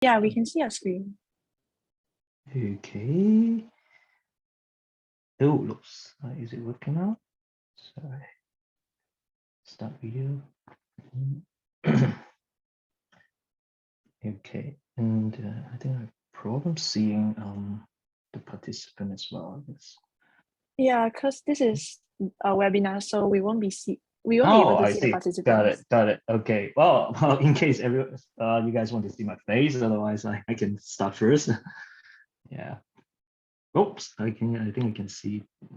Yeah, we can see your screen. Okay. Oh, looks. Is it working now? Sorry. Start video. Okay, and I think I have problem seeing the participant as well, I guess. Yeah, because this is a webinar, so we won't be able to see the participants. Got it. Okay. Well, in case you guys want to see my face, otherwise I can start first. Yeah. Oops, I think I can see. I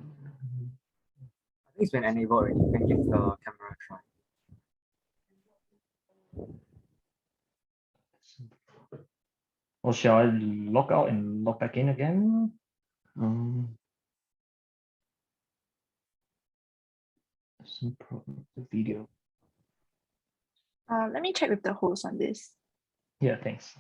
think it's been enabled already. You can give the camera a try. Or shall I log out and log back in again? Some problem with the video. Let me check with the host on this. Yeah, thanks.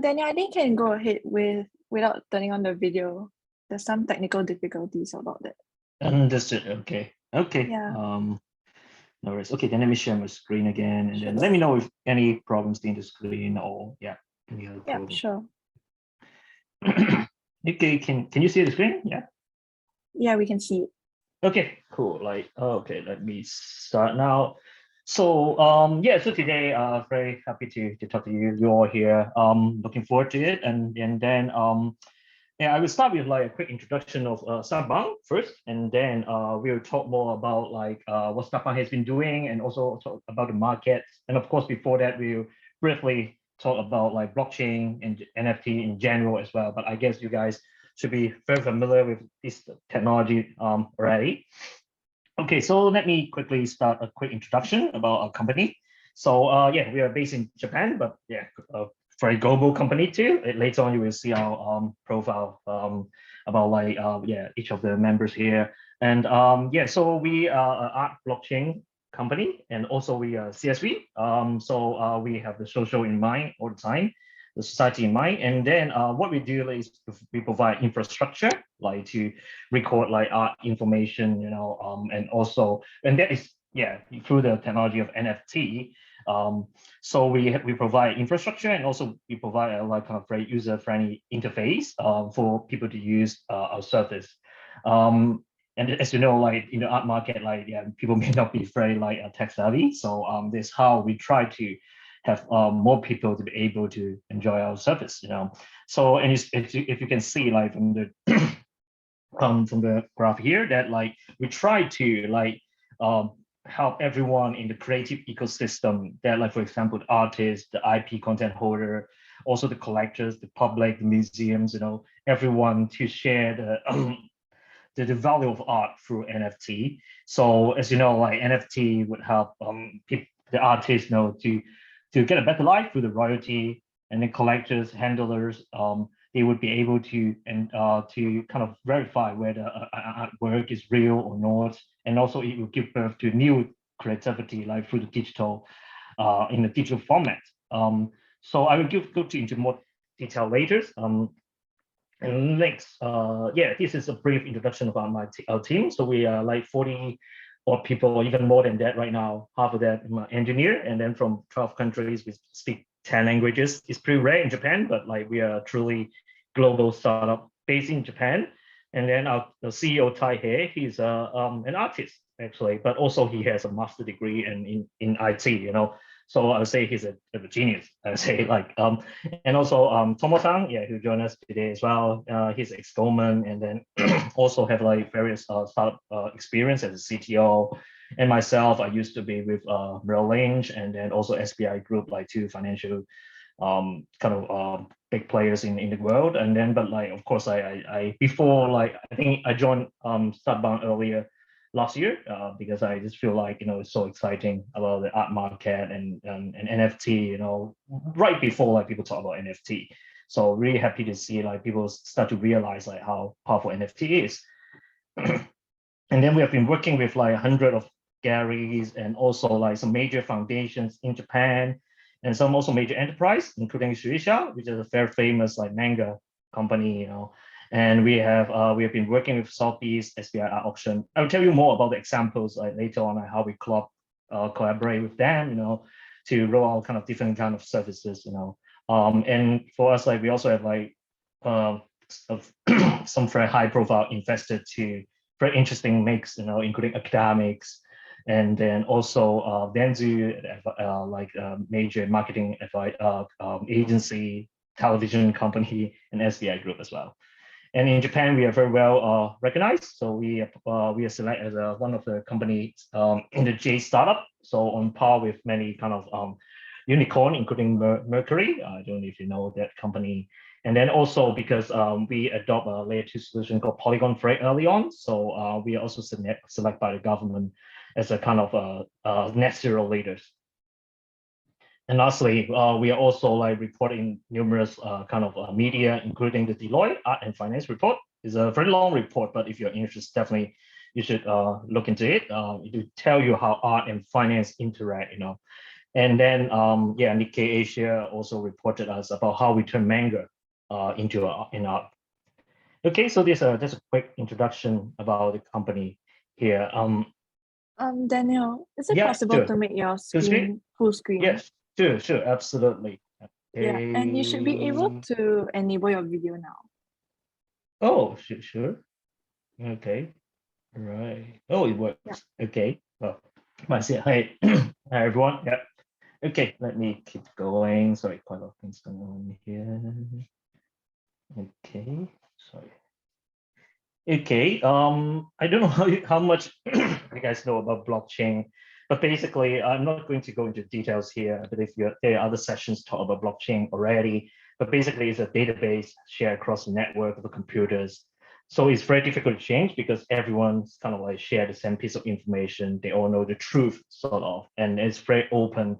Daniel, I think you can go ahead without turning on the video. There's some technical difficulties about that. Understood. Okay. Yeah. No worries. Okay, then let me share my screen again, and then Sure. let me know if any problems in the screen or any other problem. Yeah, sure. Okay, can you see the screen? Yeah. Yeah, we can see it. Okay, cool. Okay, let me start now. So so today very happy to talk to you. You're all here. Looking forward to it, and then I will start with like a quick introduction of Starbank first, and then we'll talk more about like what Starbank has been doing, and also talk about the market. And of course, before that, we'll briefly talk about like blockchain and NFT in general as well. But I guess you guys should be very familiar with this technology already. Okay, so let me quickly start a quick introduction about our company. So we are based in Japan, but very global company too. Later on, you will see our profile about like each of the members here. And so we are an art blockchain company, and also we are CSV. So we have the social in mind all the time, the society in mind. And then what we do is we provide infrastructure like to record like art information, and that is through the technology of NFT. So we provide infrastructure, and also we provide a like kind of very user-friendly interface for people to use our service. And as you know, like in the art market, like people may not be very like tech savvy. So this is how we try to have more people to be able to enjoy our service. So and if you can see like from the from the graph here that like we try to like help everyone in the creative ecosystem that like, for example, the artists, the IP content holder, also the collectors, the public, the museums, everyone to share the value of art through NFT. So as you know, like NFT would help the artists to get a better life through the royalty, and then collectors, handlers, they would be able to to kind of verify whether artwork is real or not, and also it will give birth to new creativity like through the digital in the digital format. So I will go into more detail later. And next, this is a brief introduction about our team. So we are like 40 or people, or even more than that right now. Half of that I'm an engineer, and then from 12 countries, we speak 10 languages. It's pretty rare in Japan, but like we are a truly global startup based in Japan. And then the CEO Tai He, he's an artist actually, but also he has a master degree in IT. So I would say he's a genius. I would say and also Tomo-san, yeah, who joined us today as well. He's ex-Goldman, and then also have like various startup experience as a CTO. And myself, I used to be with Merrill Lynch and then also SBI Group, like two financial big players in the world. And then, but like, of course, I before, like, I think I joined Startbound earlier last year because I just feel like, it's so exciting about the art market and NFT, right before like people talk about NFT. So really happy to see like people start to realize like how powerful NFT is. And then we have been working with like 100 of galleries and also like some major foundations in Japan and some also major enterprise, including Shueisha, which is a very famous like manga company, And we have been working with Southeast SBI Art Auction. I'll tell you more about the examples like later on, like how we collaborate with them, to roll out kind of different kind of services, And for us, like we also have like some very high profile investors to very interesting mix, including academics, and then also Denzu, major marketing agency, television company, and SBI Group as well. And in Japan, we are very well recognized. So we are selected as one of the companies in the J startup. So on par with many kind of unicorn, including Mercury. I don't know if you know that company. And then also because we adopt a layer 2 solution called Polygon very early on. So we are also selected by the government as a kind of net zero leaders. And lastly, we are also like reporting numerous kind of media, including the Deloitte Art and Finance report. It's a very long report, but if you're interested, definitely you should look into it. It will tell you how art and finance interact, And then, Nikkei Asia also reported us about how we turn manga into art. Okay, so this just a quick introduction about the company here. Daniel, is it possible to make your screen full screen? Yes, sure, absolutely. Okay. Yeah, and you should be able to enable your video now. Oh, sure. Okay, right. Oh, it works. Yeah. Okay. Well, I see. Hi, hi everyone. Yeah. Okay, let me keep going. Sorry, quite a lot of things going on here. Okay, sorry. Okay, I don't know how much you guys know about blockchain, but basically, I'm not going to go into details here. I believe there are other sessions talk about blockchain already, but basically it's a database shared across the network of the computers. So it's very difficult to change because everyone's kind of like share the same piece of information. They all know the truth, sort of, and it's very open,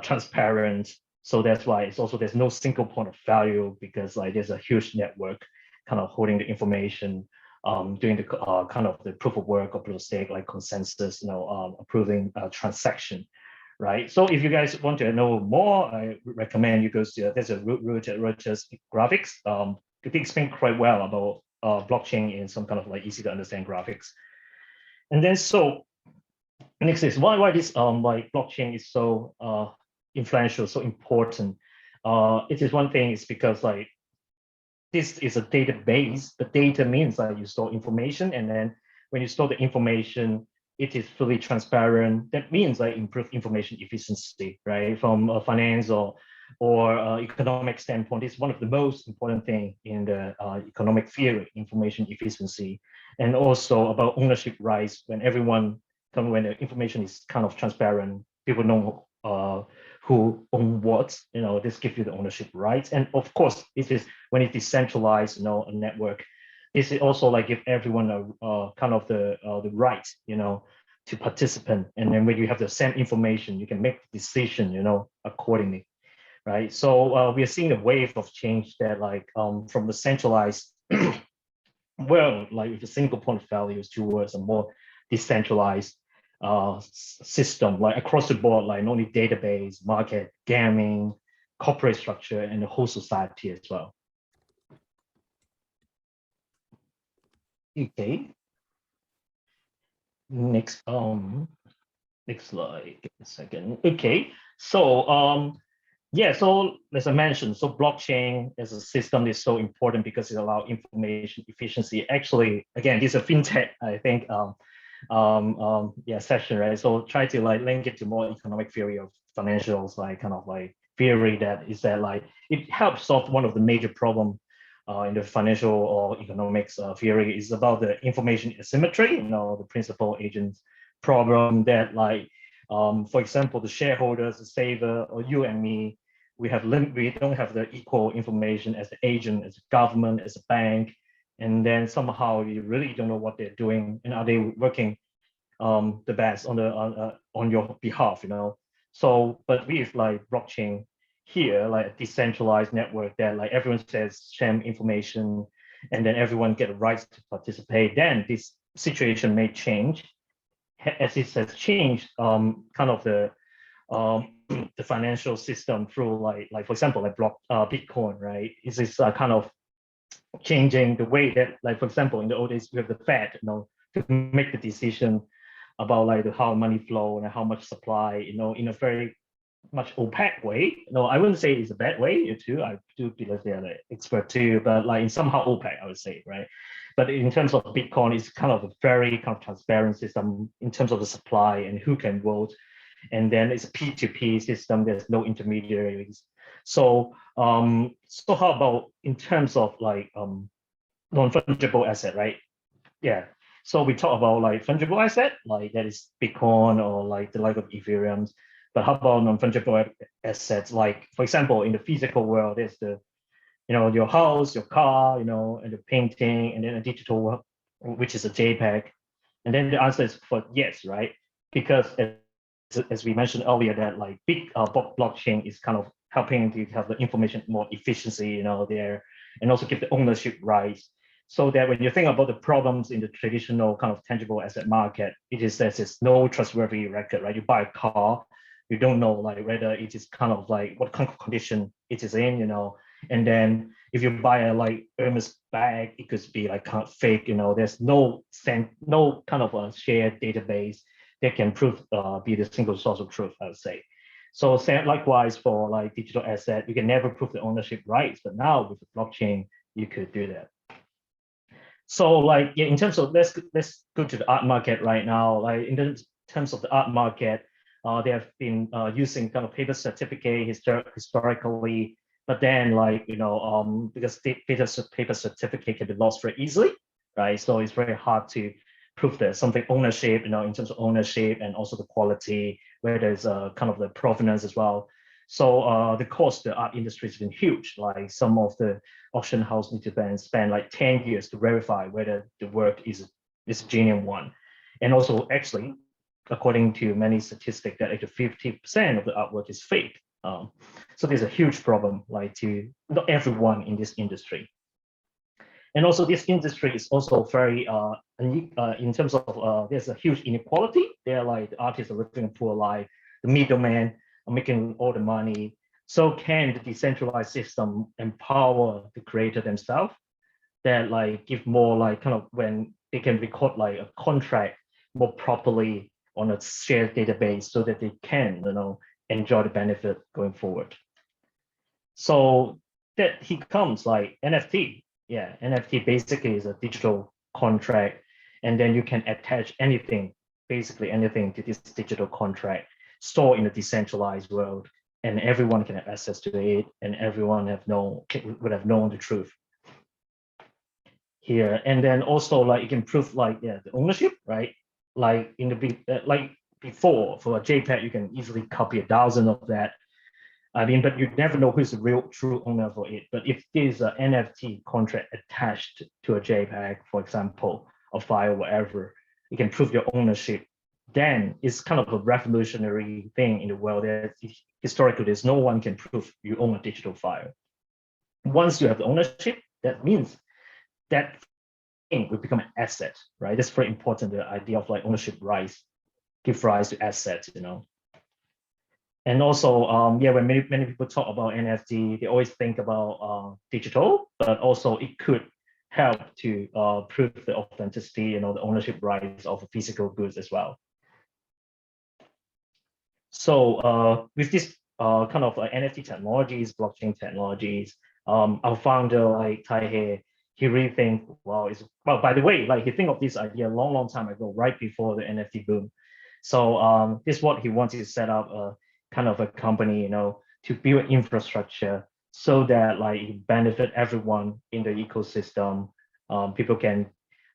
transparent. So that's why it's also, there's no single point of value because like there's a huge network kind of holding the information, doing the kind of the proof of work or proof of stake, like consensus, approving a transaction, right? So if you guys want to know more, I recommend you go to, there's a Reuters graphics. It explains quite well about blockchain in some kind of like easy to understand graphics. And then so next is why this like blockchain is so influential, so important. It is one thing is because like this is a database. The data means that you store information, and then when you store the information, it is fully transparent. That means like improve information efficiency, right? From a finance or economic standpoint, it's one of the most important thing in the economic theory, information efficiency, and also about ownership rights. When the information is kind of transparent, people know who own what, this gives you the ownership rights. And of course, this is when it's decentralized, a network. This is also like give everyone a kind of the right, to participate. And then when you have the same information, you can make the decision, accordingly, right? So we are seeing a wave of change that like from the centralized world, like with a single point of values towards a more decentralized system, like across the board, like not only database, market, gaming, corporate structure, and the whole society as well. Okay. Next slide, give me a second. Okay, so so as I mentioned, so blockchain as a system is so important because it allows information efficiency. Actually, again, this is a fintech, I think, session, right? So try to like link it to more economic theory of financials like kind of like theory that is that like it helps solve one of the major problem in the financial or economics theory is about the information asymmetry, the principal agents problem that like, for example, the shareholders, the saver, or you and me, we don't have the equal information as the agent, as a government, as a bank, and then somehow you really don't know what they're doing and are they working the best on your behalf, So, but with like blockchain here, like a decentralized network that like everyone says share information, and then everyone get the rights to participate, then this situation may change. As it has changed, kind of the financial system through like for example, like Bitcoin, right? Is kind of changing the way that, like for example, in the old days we have the Fed, to make the decision about like how money flow and how much supply, in a very much opaque way. I wouldn't say it's a bad way too. I do believe they're the expert too, but like in somehow opaque, I would say, right? But in terms of Bitcoin, it's kind of a very kind of transparent system in terms of the supply and who can vote. And then it's a P2P system. There's no intermediaries. So, so how about in terms of like non-fungible asset, right? Yeah. So we talk about like fungible asset, like that is Bitcoin or like the like of Ethereum. But how about non-fungible assets? Like, for example, in the physical world, there's the, your house, your car, and the painting, and then a digital world, which is a JPEG. And then the answer is for yes, right? Because as we mentioned earlier, that like big blockchain is kind of helping to have the information more efficiency, there, and also give the ownership rights. So that when you think about the problems in the traditional kind of tangible asset market, it is that there's no trustworthy record, right? You buy a car, you don't know like whether it is kind of like what kind of condition it is in, and then if you buy a like Hermes bag, it could be like kind of fake, there's no kind of a shared database that can prove be the single source of truth, I would say. So likewise for like digital asset, you can never prove the ownership rights, but now with the blockchain, you could do that. So like, yeah, in terms of, let's go to the art market right now. Like in terms of the art market, they have been using kind of paper certificate historically, but then like, because paper certificate can be lost very easily, right? So it's very hard to prove that something ownership, in terms of ownership and also the quality, where there's kind of the provenance as well. So the cost of the art industry has been huge. Like some of the auction house need to spend like 10 years to verify whether the work is a genuine one. And also actually, according to many statistics, that like 50% of the artwork is fake. So there's a huge problem, like to not everyone in this industry. And also this industry is also very unique in terms of there's a huge inequality. They're like the artists are living a poor life, the middlemen are making all the money. So can the decentralized system empower the creator themselves that like give more like kind of when they can record like a contract more properly on a shared database so that they can, enjoy the benefit going forward. So that he comes like NFT. Yeah, NFT basically is a digital contract, and then you can attach anything, basically anything to this digital contract, stored in a decentralized world, and everyone can have access to it, and everyone would have known the truth here. And then also like you can prove like the ownership, right? Like in the like before for a JPEG, you can easily copy 1,000 of that. I mean, but you never know who's the real true owner for it. But if there's an NFT contract attached to a JPEG, for example, a file, whatever, you can prove your ownership. Then it's kind of a revolutionary thing in the world that historically there's no one can prove you own a digital file. Once you have the ownership, that means that thing will become an asset, right? That's very important. The idea of like ownership rights give rise to assets, And also, when many people talk about NFT, they always think about digital, but also it could help to prove the authenticity, the ownership rights of physical goods as well. So with this kind of NFT technologies, blockchain technologies, our founder like Tai, he really think, well, by the way, like he think of this idea a long time ago, right before the NFT boom. So this is what he wanted to set up kind of a company, to build infrastructure so that like it benefit everyone in the ecosystem. People can,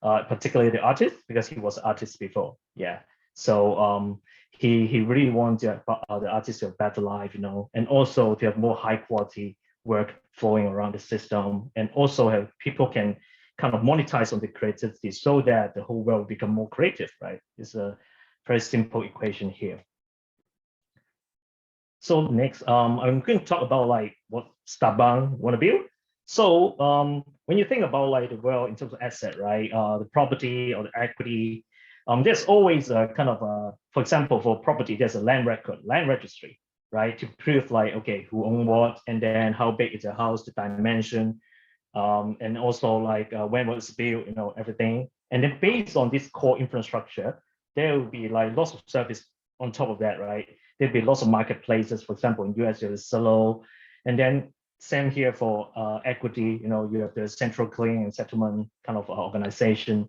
particularly the artist, because he was an artist before. Yeah. So he really wants the artists to have better life, and also to have more high quality work flowing around the system, and also have people can kind of monetize on the creativity so that the whole world become more creative, right? It's a very simple equation here. So next, I'm going to talk about like what Starbank want to build. So when you think about like the world in terms of asset, right, the property or the equity, there's always a kind of for example, for property, there's a land record, land registry, right, to prove like, okay, who own what, and then how big is the house, the dimension, and also like when was it built, everything. And then based on this core infrastructure, there will be like lots of service on top of that, right? There'll be lots of marketplaces. For example, in US, there's Zillow, and then same here for equity. You have the central clearing and settlement kind of organization,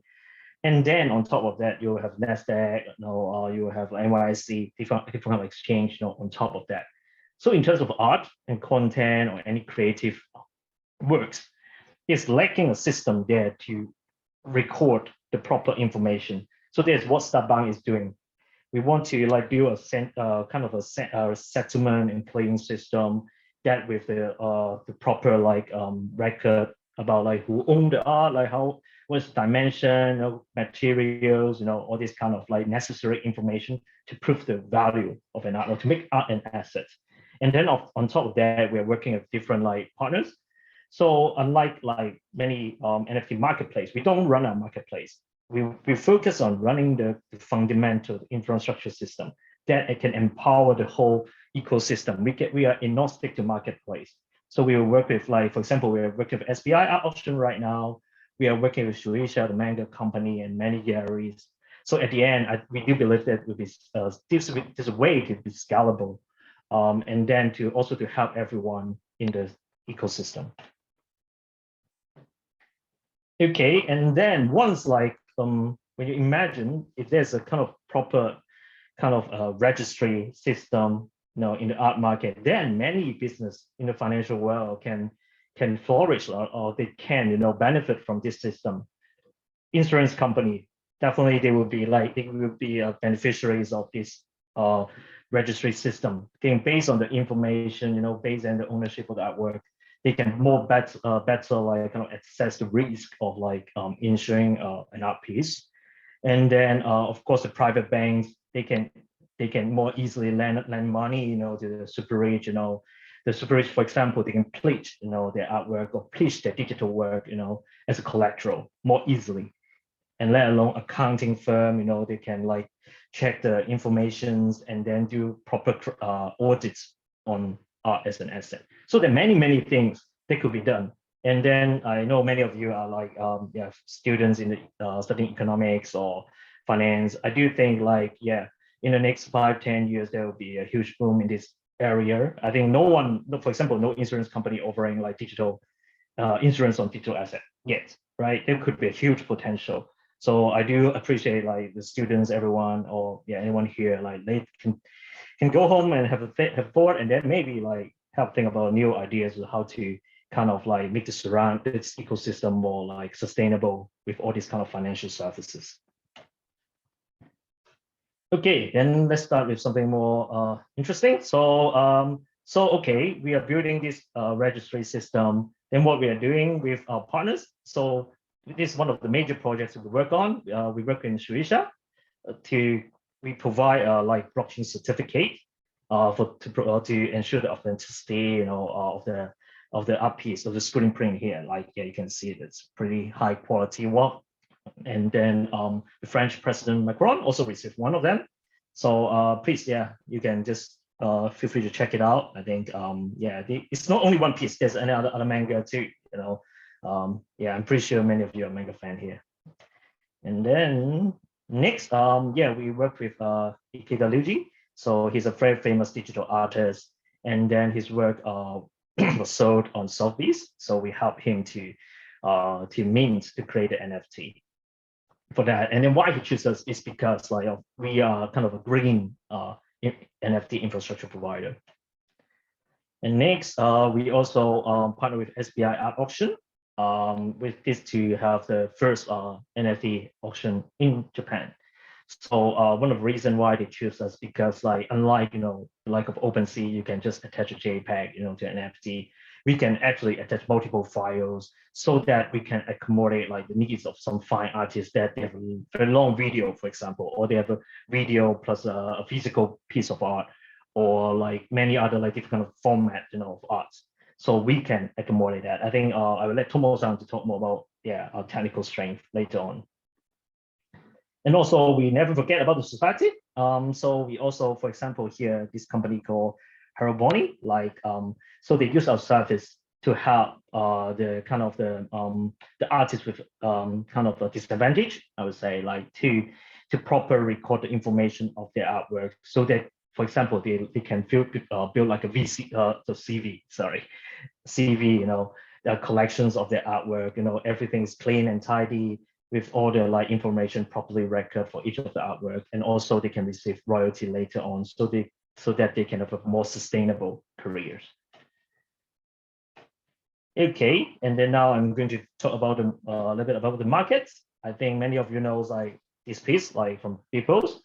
and then on top of that, you have Nasdaq, you have NYSE, different kind of exchange, on top of that. So in terms of art and content or any creative works, it's lacking a system there to record the proper information. So that's what Starbank is doing. We want to like build a kind of a settlement and clearing system that with the proper like record about like who owned the art, like what's dimension, materials, all this kind of like necessary information to prove the value of an art, or to make art an asset. And then on top of that, we're working with different like partners. So unlike like many NFT marketplace, we don't run a marketplace. We focus on running the fundamental infrastructure system that it can empower the whole ecosystem. We are agnostic to marketplace. So we will work with, like, for example, we are working with SBI Art Auction right now. We are working with Shueisha, the manga company, and many galleries. So at the end, we do believe that will be there's a way to be scalable, and then to also to help everyone in the ecosystem. Okay, and then once like when you imagine if there's a kind of proper kind of registry system, in the art market, then many business in the financial world can flourish, or they can benefit from this system. Insurance company, definitely they will be beneficiaries of this registry system. Again, based on the information, based on the ownership of the artwork, they can better like kind of assess the risk of like insuring an art piece. And then of course the private banks, they can more easily lend money, to the super rich. The super rich, for example, they can pledge their artwork or pledge their digital work, as a collateral more easily. And let alone accounting firm, they can like check the informations and then do proper audits on art as an asset. So there are many things that could be done. And then I know many of you are like students in the studying economics or finance. I do think like, in the next 5-10 years, there will be a huge boom in this area. I think for example, no insurance company offering like digital insurance on digital asset yet, right? There could be a huge potential. So I do appreciate like the students, everyone, or anyone here, like they can go home and have thought, and then maybe like help think about new ideas of how to kind of like make this ecosystem more like sustainable with all these kind of financial services. Okay, then let's start with something more interesting. So okay, we are building this registry system. Then what we are doing with our partners. So this is one of the major projects we work on. We work in Shueisha we provide like blockchain certificate to ensure the authenticity, of the art piece, of the screen print here. Like you can see it's pretty high quality work. And then the French President Macron also received one of them. So please, you can just feel free to check it out. I think it's not only one piece. There's any other manga too. I'm pretty sure many of you are manga fan here. And then next, we work with Ikeda Ryuji. So he's a very famous digital artist, and then his work was sold on Sotheby's. So we help him to create an NFT for that. And then why he chooses us is because like we are kind of a green NFT infrastructure provider. And next, we also partner with SBI Art Auction, with this to have the first NFT auction in Japan. So one of the reasons why they choose us, because like unlike like of OpenSea, you can just attach a JPEG to an NFT. We can actually attach multiple files so that we can accommodate like the needs of some fine artists that they have a very long video, for example, or they have a video plus a physical piece of art, or like many other like different kind of format of arts. So we can accommodate that. I think I will let Tomo-san to talk more about our technical strength later on. And also, we never forget about the society. So we also, for example, here, this company called Haraboni, so they use our service to help the artists with kind of a disadvantage, I would say, like to proper record the information of their artwork, so that, for example, they can build like a CV, the collections of their artwork, everything is clean and tidy, with all the like information properly record for each of the artwork, and also they can receive royalty later on, so that they can have a more sustainable careers. Okay, and then now I'm going to talk about a little bit about the markets. I think many of you know like this piece, like from People's.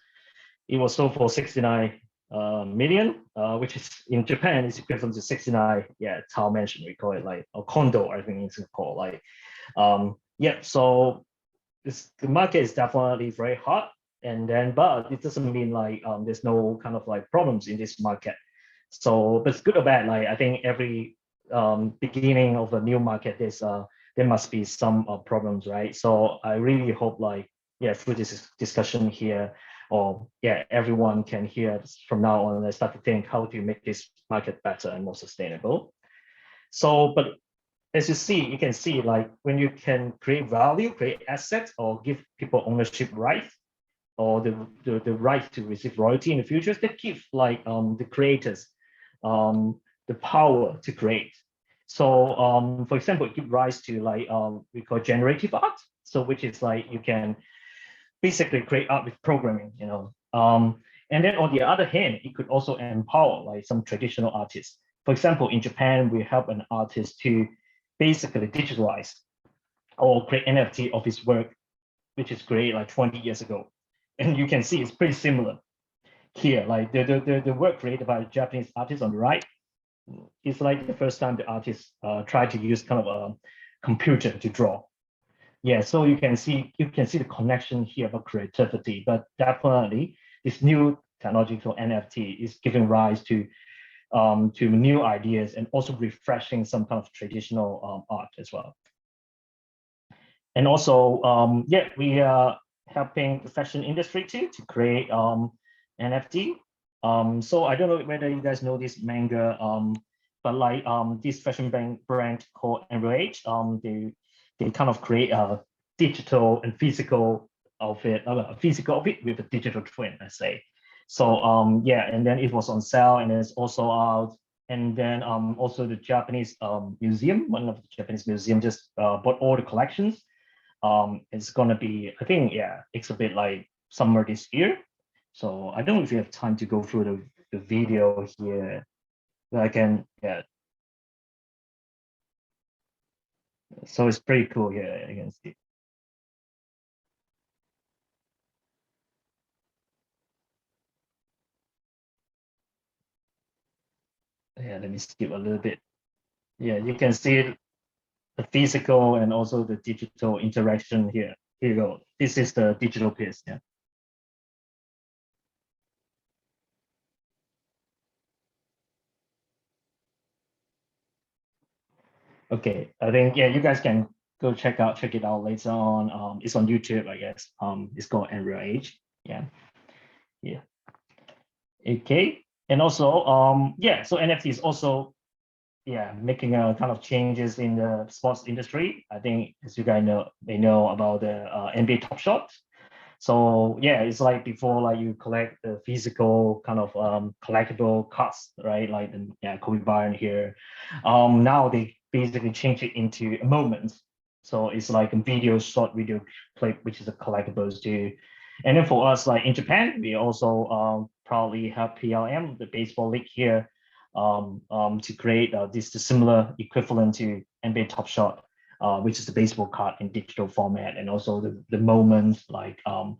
It was sold for 69 million, which is in Japan is equivalent to 69 town mansion, we call it, like, or condo, I think it's called, like. So the market is definitely very hot, but it doesn't mean like there's no kind of like problems in this market. So, but it's good or bad, like I think every beginning of a new market, there must be some problems, right? So I really hope like through this discussion here, or everyone can hear from now on and start to think, how do you make this market better and more sustainable? So, but as you can see, like when you can create value, create assets, or give people ownership rights, or the right to receive royalty in the future, that give like the creators the power to create. So for example, it gives rise to like we call generative art. So which is like you can basically create art with programming, and then on the other hand, it could also empower like some traditional artists. For example, in Japan, we help an artist to basically digitalize or create NFT of his work, which is created like 20 years ago. And you can see it's pretty similar here. Like the work created by a Japanese artist on the right, it's like the first time the artist tried to use kind of a computer to draw. So you can see the connection here about creativity, but definitely this new technology called NFT is giving rise to new ideas, and also refreshing some kind of traditional art as well. And also, we are helping the fashion industry too to create NFT. So I don't know whether you guys know this manga, but like this fashion brand called Enrage, they kind of create a digital and physical outfit, with a digital twin, let's say. So and then it was on sale, and it's also out. And then also the Japanese museum, one of the Japanese museum just bought all the collections. It's gonna be, I think, exhibit like summer this year. So I don't know if you have time to go through the video here, but I can, So it's pretty cool here, you can see. Let me skip a little bit. You can see the physical and also the digital interaction here. Here you go. This is the digital piece. Okay, I think you guys can go check it out later on. It's on YouTube, I guess. It's called Enrage. Okay, and also so NFT is also making a kind of changes in the sports industry. I think, as you guys know about the NBA Top Shot. So it's like before, like you collect the physical kind of collectible cards, right? Like Kobe Bryant here. Now they basically change it into a moment. So it's like a short video clip, which is a collectibles too. And then for us, like in Japan, we also proudly have PLM, the baseball league here, to create this similar equivalent to NBA Top Shot, which is the baseball card in digital format, and also the moments like of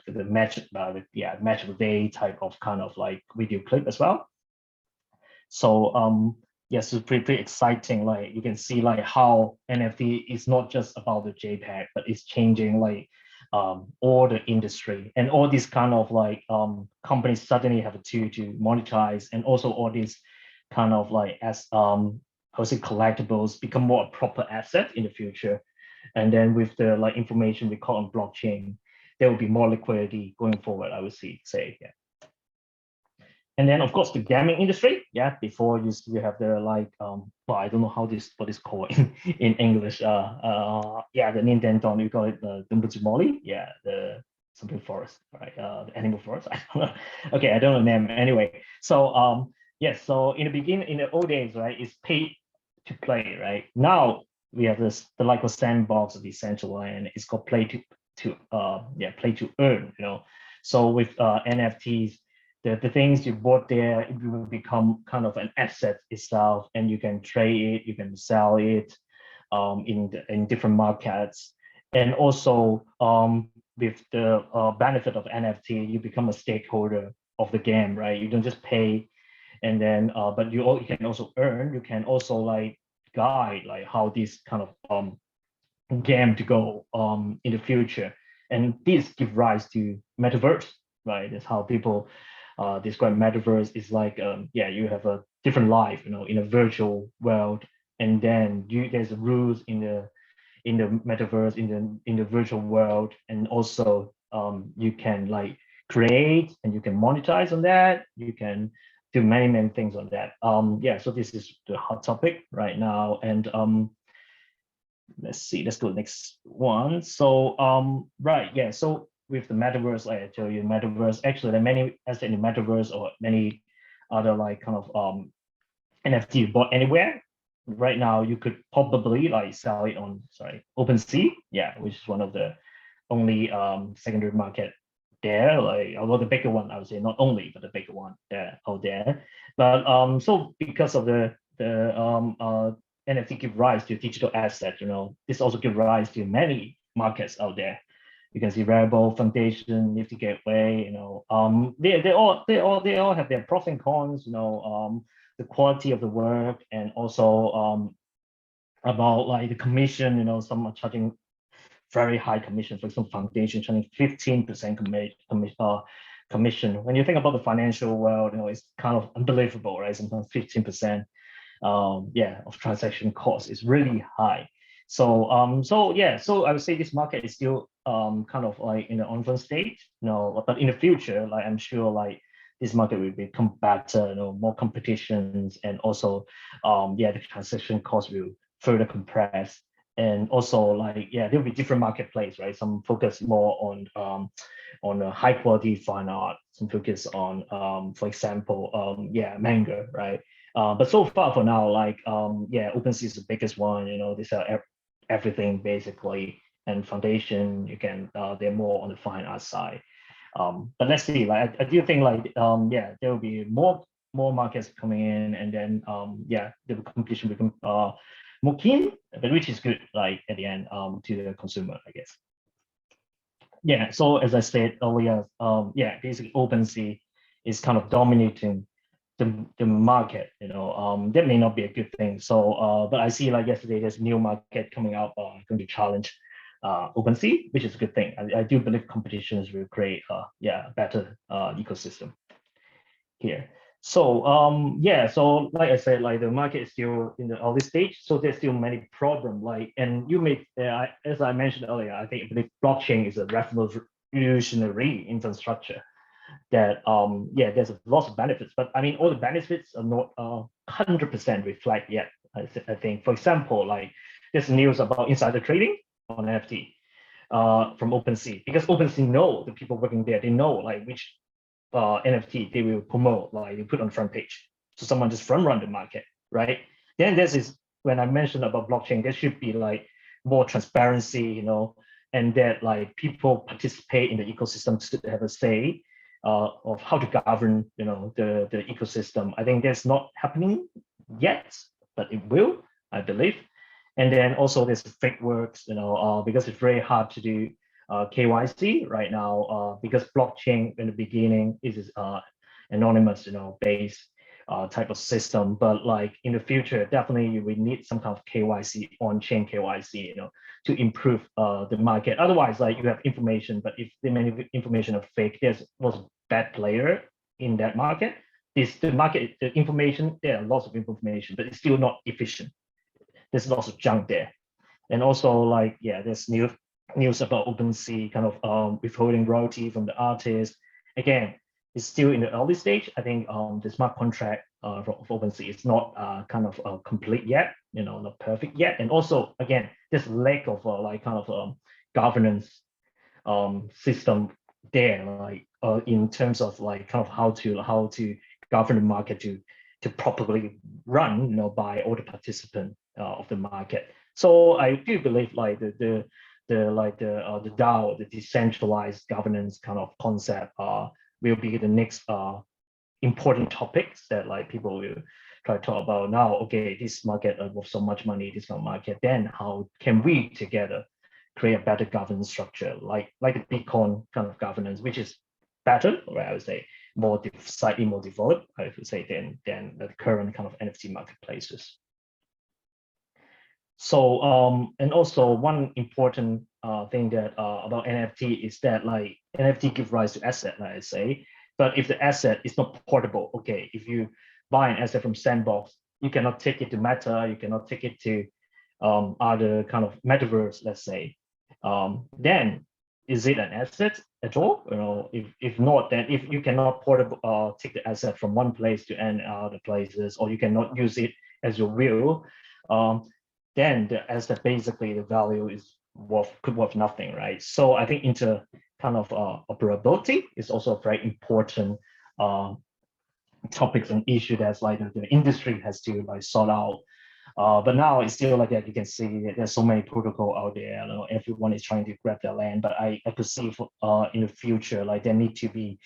the match, match of the day type of kind of like video clip as well. So yes, it's pretty exciting. Like you can see like how NFT is not just about the JPEG, but it's changing like all the industry, and all these kind of like companies suddenly have a tool to monetize, and also all these kind of like as I would say collectibles become more a proper asset in the future. And then with the like information we call on blockchain, there will be more liquidity going forward, I would say. Yeah. And then of course the gaming industry, yeah, before you have the like well, I don't know how what is called in English. Yeah, the Nintendo, you call it the Dumbutsumoli, yeah, the something forest, right? The animal forest. I don't know. Okay, I don't know the name anyway. So yes, so in the beginning, in the old days, right, it's paid to play, right? Now we have the like a sandbox of Decentraland. It's called play to earn, you know. So with NFTs, the things you bought there, it will become kind of an asset itself, and you can trade it, you can sell it in different markets. And also with the benefit of NFT, you become a stakeholder of the game, right? You don't just pay, and then but you can also earn. You can also like guide like how this kind of game to go in the future, and this give rise to metaverse, right? That's how people describe metaverse. Is like yeah, you have a different life, you know, in a virtual world, and then there's rules in the metaverse, in the virtual world, and also you can like create and you can monetize on that. You can do many things on that. Yeah, so this is the hot topic right now, and let's see, let's go to the next one. So right, yeah, so with the metaverse, like I told you, metaverse, actually there are many assets in the metaverse, or many other like kind of NFT bought anywhere. Right now you could probably like sell it on OpenSea, yeah, which is one of the only secondary market there, like although the bigger one, I would say, not only but the bigger one there out there. But so because of the NFT give rise to digital asset, you know, this also give rise to many markets out there. You can see Variable, Foundation, Nifty Gateway, you know, they all have their pros and cons, you know, the quality of the work, and also about like the commission, you know, some are charging very high commission. For example, Foundation charging 15% commission. When you think about the financial world, you know, it's kind of unbelievable, right? Sometimes 15% yeah, of transaction cost is really high. So yeah, so I would say this market is still kind of like in the infant stage, you know, but in the future, like I'm sure like this market will become better, you know, more competitions, and also yeah, the transaction cost will further compress. And also like, yeah, there'll be different marketplace, right? Some focus more on a high quality fine art, some focus on for example yeah, manga, right? But so far for now, like yeah, OpenSea is the biggest one, you know, they sell everything basically, and Foundation, you can they're more on the fine art side. But let's see, like I do think like yeah, there will be more markets coming in, and then yeah, the competition become more keen, but which is good, like at the end to the consumer, I guess. Yeah, so as I said earlier, yeah, basically OpenSea is kind of dominating the market, you know. That may not be a good thing. So but I see like yesterday there's a new market coming out going to challenge OpenSea, which is a good thing. I do believe competitions will create yeah, a better ecosystem here. So yeah, so like I said, like the market is still in the early stage, so there's still many problems. Like, and you may as I mentioned earlier, I think blockchain is a revolutionary infrastructure that yeah, there's lots of benefits, but I mean all the benefits are not 100% reflect yet. I think, for example, like there's news about insider trading on NFT from OpenSea, because OpenSea know the people working there, they know like which NFT they will promote, like they put on front page, so someone just front run the market, right? Then this is when I mentioned about blockchain, there should be like more transparency, you know, and that like people participate in the ecosystem to have a say. of how to govern, the ecosystem. I think that's not happening yet, but it will, I believe. And then also there's fake works, because it's very hard to do KYC right now, because blockchain in the beginning is anonymous, based type of system. But like in the future, definitely we need some kind of KYC, on-chain KYC, to improve the market. Otherwise, like you have information, but if the many information are fake, there's lots of bad player in that market. The information, there are lots of information, but it's still not efficient. There's lots of junk there. And also like, yeah, there's news about OpenSea kind of withholding royalty from the artist. Again, it's still in the early stage. I think the smart contract of OpenSea is not kind of complete yet, not perfect yet. And also, again, there's lack of like kind of governance system there, like in terms of like kind of how to govern the market to properly run, by all the participants of the market. So I do believe like the DAO, the decentralized governance kind of concept, will be the next important topics that like people will try to talk about now. Okay, this market worth so much money, this kind of market. Then how can we together create a better governance structure, like the Bitcoin kind of governance, which is better, or I would say slightly more developed, I would say, than the current kind of NFT marketplaces. So and also one important thing that about NFT is that like NFT give rise to asset, like I say, but if the asset is not portable, okay, if you buy an asset from Sandbox, you cannot take it to Meta, you cannot take it to other kind of metaverse, let's say, then is it an asset at all? If not, then if you cannot portable take the asset from one place to any other places, or you cannot use it as your will, then the asset, basically the value is could worth nothing, right? So I think into kind of operability is also a very important topics and issue that's like the industry has to like sort out. But now it's still like that. You can see that there's so many protocol out there. Everyone is trying to grab their land. But I could see in the future, like there need to be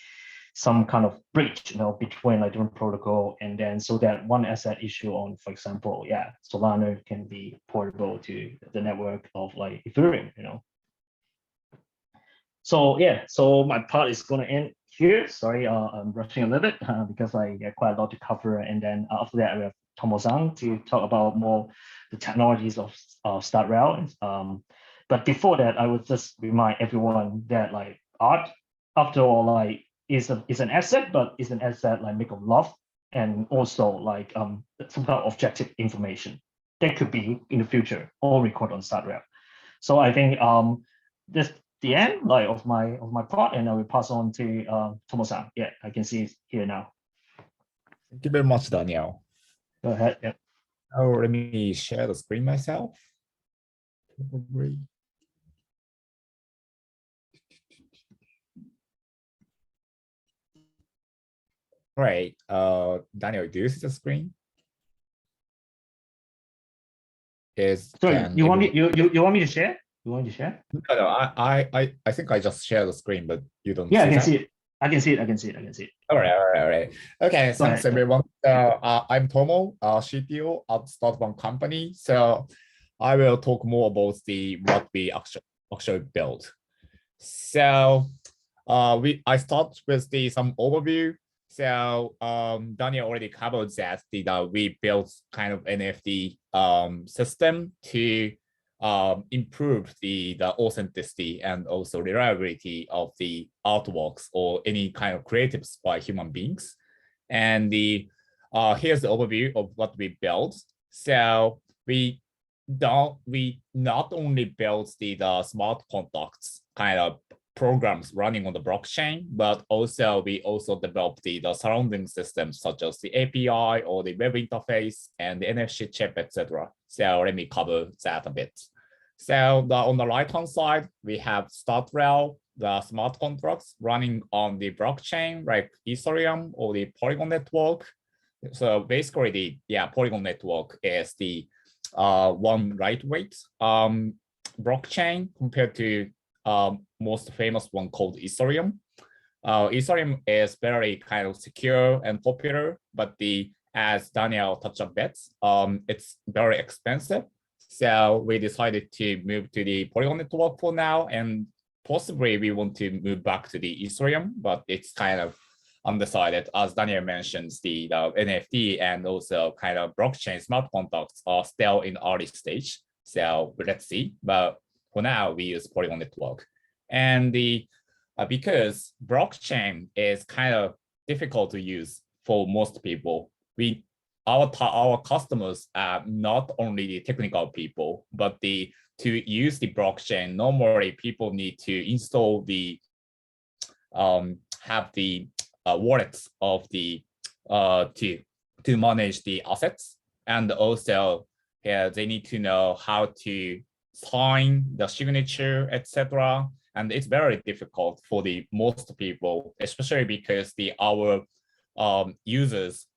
some kind of bridge, between like different protocol, and then so that one asset issue on, for example, Solana can be portable to the network of like Ethereum, So so my part is going to end here. Sorry, I'm rushing a little bit because I get quite a lot to cover, and then after that we have Tomo-san to talk about more the technologies of StartRail. But before that, I would just remind everyone that like art, after all, like is an asset, but is an asset like make of love, and also like some kind of objective information that could be in the future all recorded on StartRail. So I think this the end like of my part, and I will pass on to Tomo-san. Yeah, I can see it here now. Thank you very much, Daniel. Go ahead. Yeah. Oh, let me share the screen myself. Probably. Great. Daniel, do you see the screen? Sorry, you want me to share? You want me to share? No, I think I just share the screen, but you don't. Yeah, see I can that? see it. I can see it. All right. Okay, thanks everyone. I'm Tomo, CTO at Start1 company. So I will talk more about what we actually built. So I start with some overview. So Daniel already covered that we built kind of NFT system to improve the authenticity and also reliability of the artworks or any kind of creatives by human beings. And here's the overview of what we built. So we not only built the smart contracts kind of programs running on the blockchain, but also we developed the surrounding systems such as the API or the web interface and the NFC chip, etc. So let me cover that a bit. So on the right-hand side, we have StartRail, the smart contracts running on the blockchain like Ethereum or the Polygon network. So basically, Polygon network is the one lightweight blockchain compared to most famous one called Ethereum. Ethereum is very kind of secure and popular, but as Daniel touched on bit, it's very expensive. So we decided to move to the Polygon network for now, and possibly we want to move back to the Ethereum, but it's kind of undecided. As Daniel mentions, the NFT and also kind of blockchain smart contracts are still in early stage. So let's see. But for now, we use Polygon network. And because blockchain is kind of difficult to use for most people, our customers are not only the technical people, but to use the blockchain, normally people need to install have the wallets of to manage the assets, and also they need to know how to sign the signature, etc. And it's very difficult for the most people, especially because our users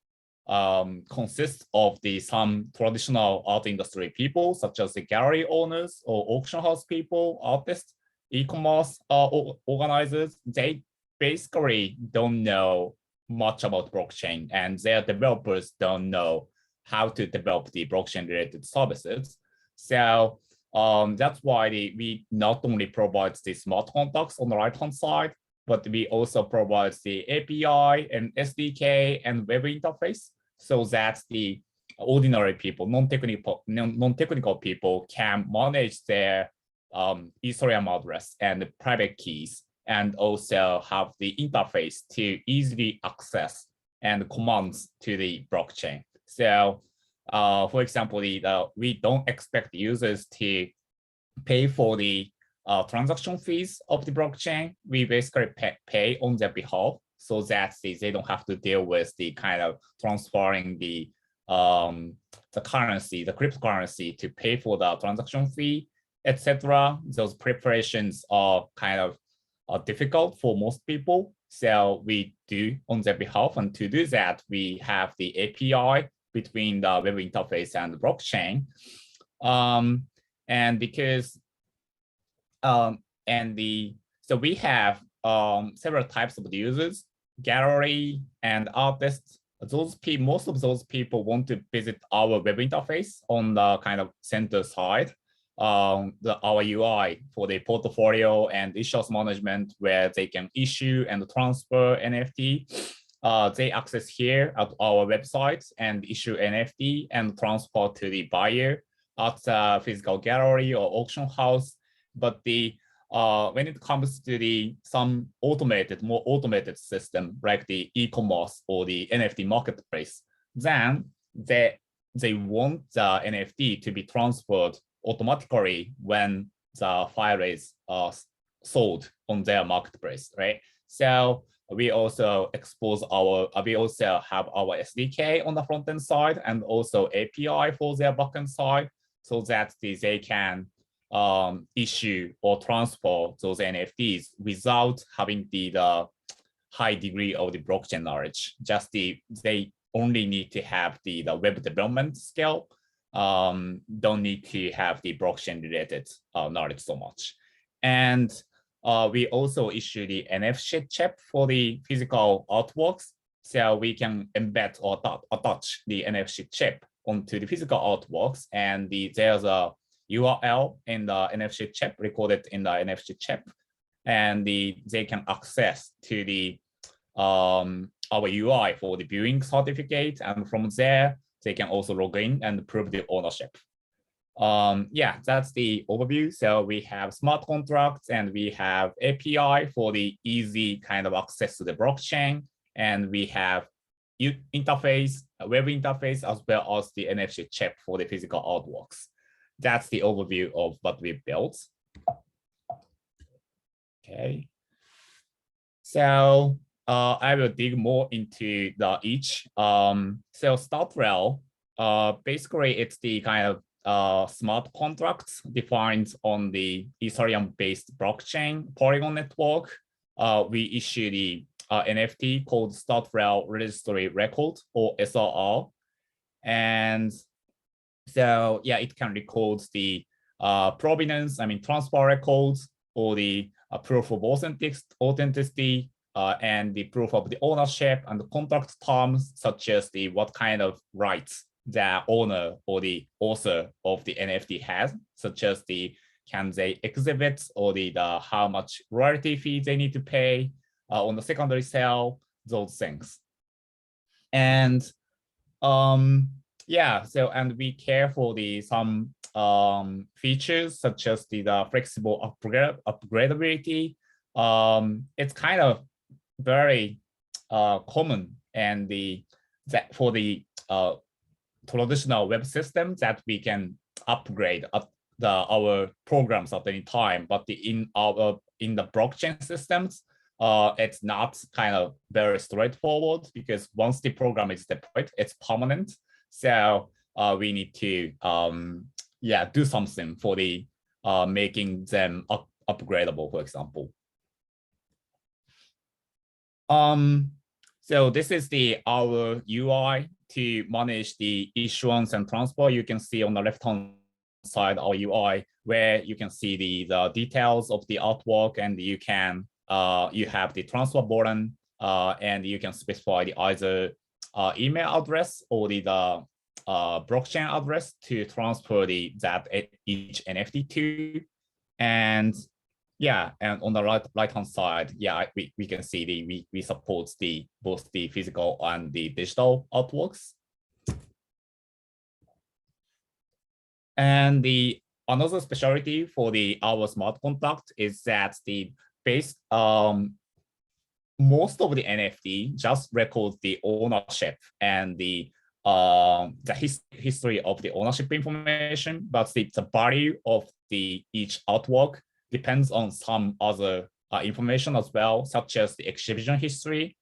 consist of some traditional art industry people, such as the gallery owners or auction house people, artists, e-commerce organizers. They basically don't know much about blockchain, and their developers don't know how to develop the blockchain-related services. So that's why we not only provide the smart contracts on the right-hand side, but we also provide the API and SDK and web interface, so that the ordinary people, non-technical people can manage their Ethereum address and the private keys, and also have the interface to easily access and commands to the blockchain. So for example, we don't expect users to pay for the transaction fees of the blockchain. We basically pay on their behalf, so that they don't have to deal with the kind of transferring the currency, the cryptocurrency, to pay for the transaction fee, etc. Those preparations are kind of difficult for most people. So we do on their behalf, and to do that, we have the API between the web interface and the blockchain. And because so we have several types of users, gallery and artists. Most of those people want to visit our web interface on the kind of center side, our UI for the portfolio and issues management, where they can issue and transfer NFT. They access here at our website and issue NFT and transfer to the buyer at a physical gallery or auction house. But when it comes to some more automated system, like the e-commerce or the NFT marketplace, then they want the NFT to be transferred automatically when the file is sold on their marketplace, right? So we also we also have our SDK on the front-end side and also API for their backend side, so that they can issue or transfer those NFTs without having the high degree of the blockchain knowledge. Just they only need to have the web development skill, don't need to have the blockchain related knowledge so much. And we also issue the NFC chip for the physical artworks, so we can embed or attach the NFC chip onto the physical artworks, and there's a URL in the NFC chip, recorded in the NFC chip, and they can access to our UI for the viewing certificate, and from there they can also log in and prove the ownership. Yeah, that's the overview. So we have smart contracts and we have API for the easy kind of access to the blockchain, and we have interface, a web interface, as well as the NFC chip for the physical artworks. That's the overview of what we built. Okay. So I will dig more into each. So Startrail, basically it's the kind of smart contracts defined on the Ethereum-based blockchain Polygon network. We issue the NFT called Startrail Registry Record, or SRR. And so yeah, it can record the provenance, transfer records, or the proof of authenticity and the proof of the ownership and the contract terms, such as the what kind of rights the owner or the author of the NFT has, such as the can they exhibit or the how much royalty fee they need to pay on the secondary sale, those things. And yeah, so and we care for the some features such as the flexible upgradability. It's kind of very common and that for the traditional web system that we can upgrade our programs at any time, but in the blockchain systems, it's not kind of very straightforward because once the program is deployed, it's permanent. So we need to do something for the making them upgradable, for example. So this is our UI to manage the issuance and transfer. You can see on the left-hand side our UI where you can see the details of the artwork, and you can you have the transfer button, and you can specify the either email address or the blockchain address to transfer that each NFT to. And yeah, and on the right hand side, yeah, we can see we support both the physical and the digital artworks. And another specialty for our smart contract is that the base most of the NFT just records the ownership and the history of the ownership information, but the value of each artwork depends on some other information as well, such as the exhibition history.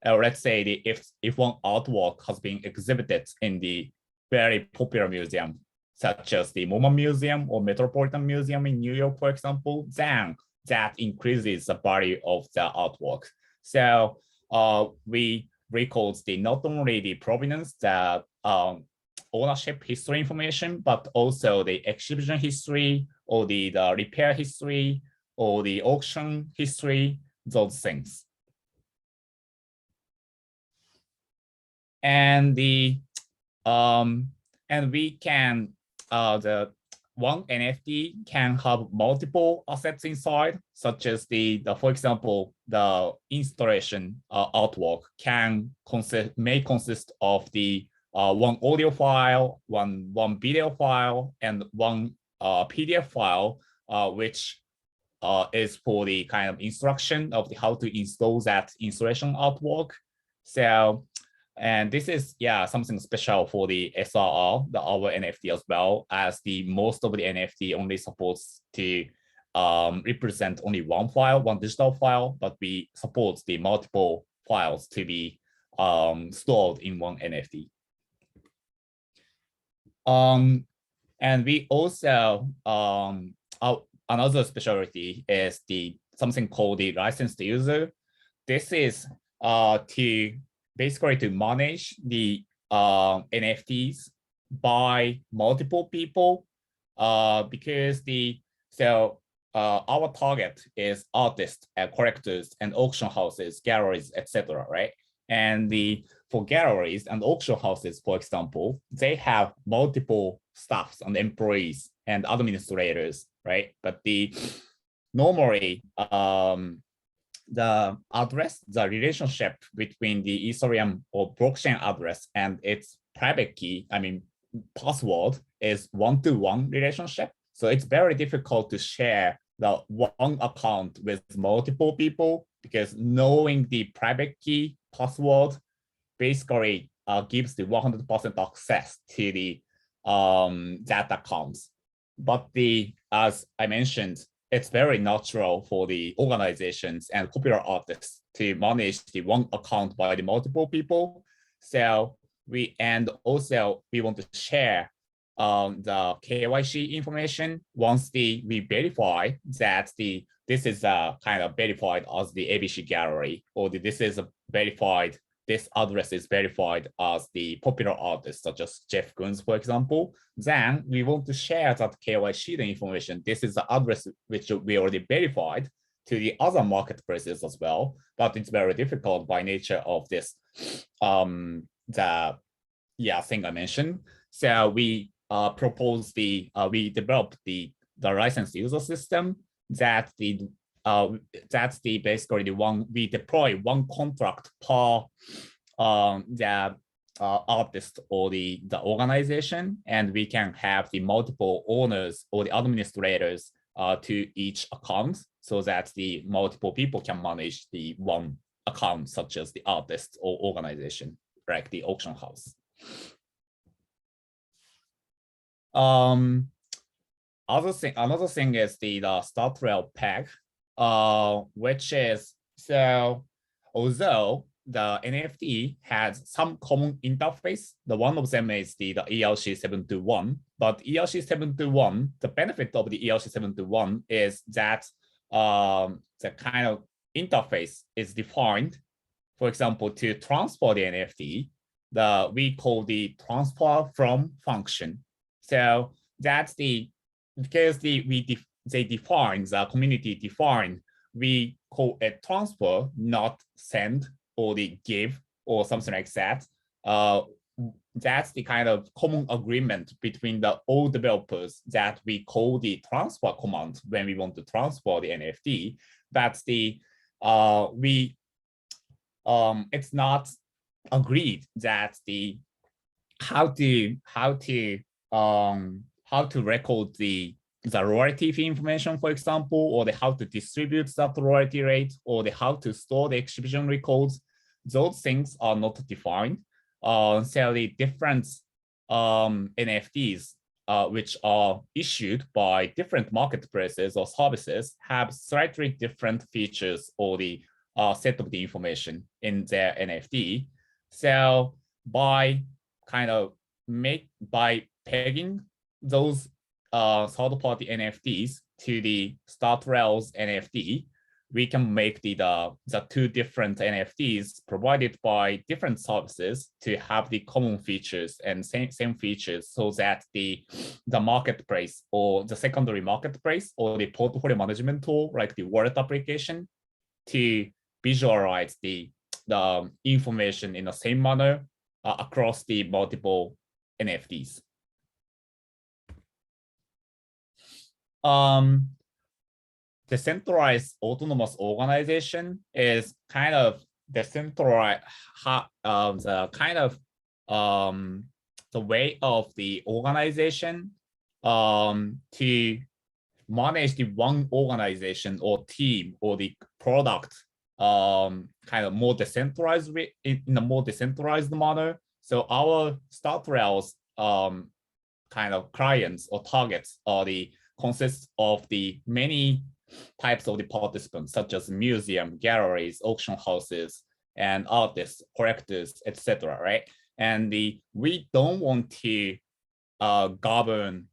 Let's say if one artwork has been exhibited in the very popular museum, such as the MoMA Museum or Metropolitan Museum in New York, for example, then that increases the value of the artwork. So we record not only the provenance, the ownership history information, but also the exhibition history or the repair history or the auction history, those things. And and we can the one NFT can have multiple assets inside, such as for example, the installation artwork may consist of one audio file, one video file, and one PDF file, which is for the kind of instruction of how to install that installation artwork. So, and this is something special for the SRR, our NFT as well, as most of the NFT only supports to represent only one file, one digital file, but we support the multiple files to be stored in one NFT. And we also another specialty is something called the licensed user. This is basically to manage the NFTs by multiple people, because our target is artists, collectors, and auction houses, galleries, etc. Right? And for galleries and auction houses, for example, they have multiple staffs and employees and administrators, right? But normally the address, the relationship between the Ethereum or blockchain address and its private key, password, is one-to-one relationship. So it's very difficult to share the one account with multiple people, because knowing the private key password basically gives the 100% access to that accounts. But as I mentioned, it's very natural for the organizations and popular artists to manage the one account by the multiple people. So we want to share the KYC information once we verify that this is kind of verified as the ABC gallery, or this address is verified as the popular artist, such as Jeff Koons, for example. Then we want to share that KYC information. This is the address which we already verified to the other marketplaces as well, but it's very difficult by nature of this thing I mentioned. So we we developed the licensed user system that's basically the one we deploy one contract per artist or the organization, and we can have the multiple owners or the administrators to each account, so that the multiple people can manage the one account, such as the artist or organization, like the auction house. Another thing is the StartRail peg, which is, so although the NFT has some common interface, the one of them is the ERC721, but ERC721, the benefit of the ERC721 is that the kind of interface is defined. For example, to transfer the NFT, we call the transfer from function. So that's because the community define, we call it transfer, not send or the give or something like that. That's the kind of common agreement between all developers that we call the transfer command when we want to transfer the NFT. That's it's not agreed that how to record the royalty fee information, for example, or how to distribute that royalty rate, or how to store the exhibition records. Those things are not defined. So the different NFTs which are issued by different marketplaces or services have slightly different features or the set of the information in their NFT. So by pegging those third-party NFTs to the StartRail's NFT, we can make the two different NFTs provided by different services to have the common features and same features, so that the marketplace or the secondary marketplace or the portfolio management tool, like the wallet application, to visualize the information in the same manner across the multiple NFTs. Decentralized autonomous organization is kind of decentralized, the way of the organization to manage the one organization or team or the product kind of more decentralized in a more decentralized manner. So our StartRail's kind of clients or targets are consists of the many types of the participants, such as museum, galleries, auction houses, and artists, collectors, etc. Right? And we don't want to govern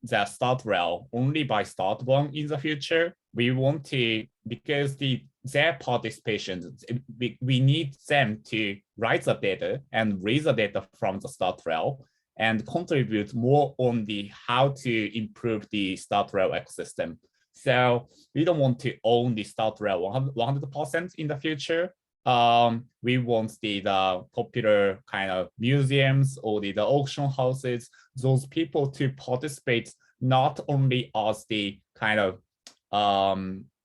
the StartRail only by StartOne in the future. We want to, because their participation, we need them to write the data and read the data from the StartRail and contribute more on how to improve the StartRail ecosystem. So we don't want to own the StartRail 100% in the future. We want the popular kind of museums or the auction houses, those people to participate not only as the kind of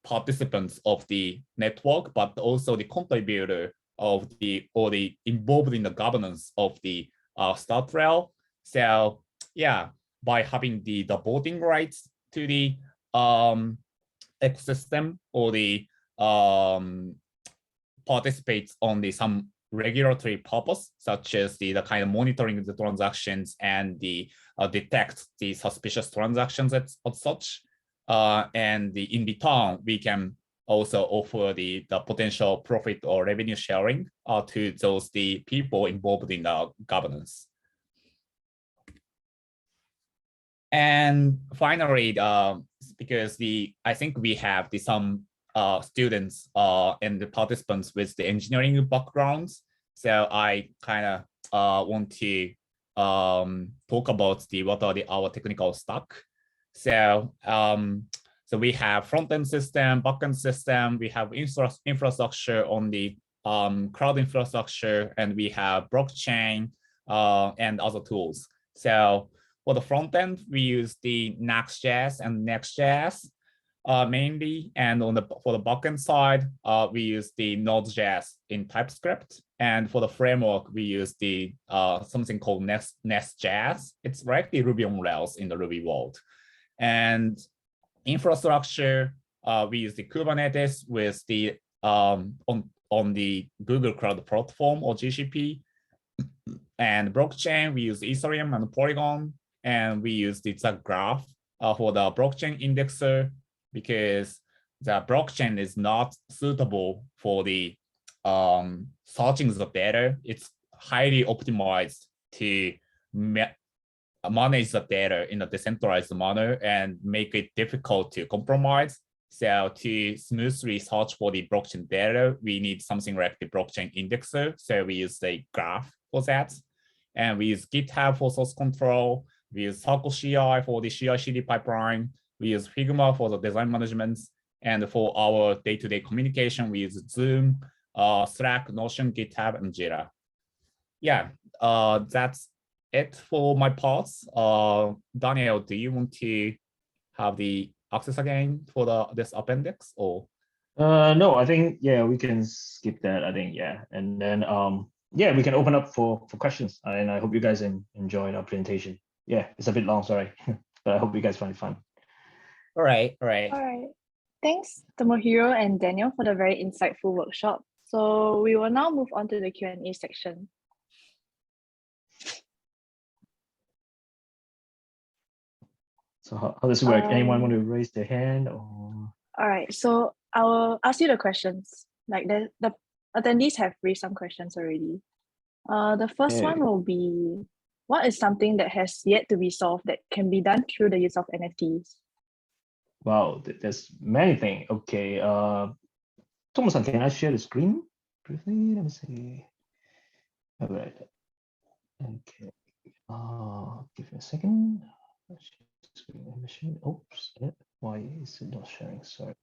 participants of the network, but also the contributor of the involved in the governance of the StartRail. So yeah, by having the voting rights to the ecosystem or the participates on some regulatory purpose, such as the kind of monitoring the transactions and detect the suspicious transactions as such. And in return, we can also offer the potential profit or revenue sharing to the people involved in the governance. And finally, because I think we have some students and the participants with the engineering backgrounds, so I kind of want to talk about what are our technical stack. So So we have front-end system, back-end system, we have infrastructure on the cloud infrastructure, and we have blockchain and other tools. So for the front end, we use the Next.js and Next.js mainly, and for the backend side, we use the Node.js in TypeScript, and for the framework, we use the something called Nest.js. It's like the Ruby on Rails in the Ruby world. And infrastructure, we use the Kubernetes with the on the Google Cloud Platform or GCP. And blockchain, we use Ethereum and Polygon, and we use the graph for the blockchain indexer, because the blockchain is not suitable for the searching the data. It's highly optimized to manage the data in a decentralized manner and make it difficult to compromise. So to smoothly search for the blockchain data, we need something like the blockchain indexer. So we use the graph for that. And we use GitHub for source control. We use Circle CI for the CI/CD pipeline. We use Figma for the design management. And for our day-to-day communication, we use Zoom, Slack, Notion, GitHub, and Jira. Yeah, that's it for my parts. Daniel, do you want to have the access again for this appendix, or? No, I think, yeah, we can skip that, I think, yeah. And then, yeah, we can open up for questions. And I hope you guys enjoyed our presentation. Yeah, it's a bit long, sorry, but I hope you guys find it fun. All right. All right. Thanks, Tomohiro and Daniel, for the very insightful workshop. So we will now move on to the Q&A section. So how does it work? Anyone want to raise their hand? Or? All right, so I will ask you the questions. Like the attendees have raised some questions already. The first one will be, what is something that has yet to be solved that can be done through the use of NFTs? Wow, there's many things. Okay, Thomas, can I share the screen briefly? Let me see. All right. Okay. Give me a second. Screen. Oops. Why is it not sharing? Sorry.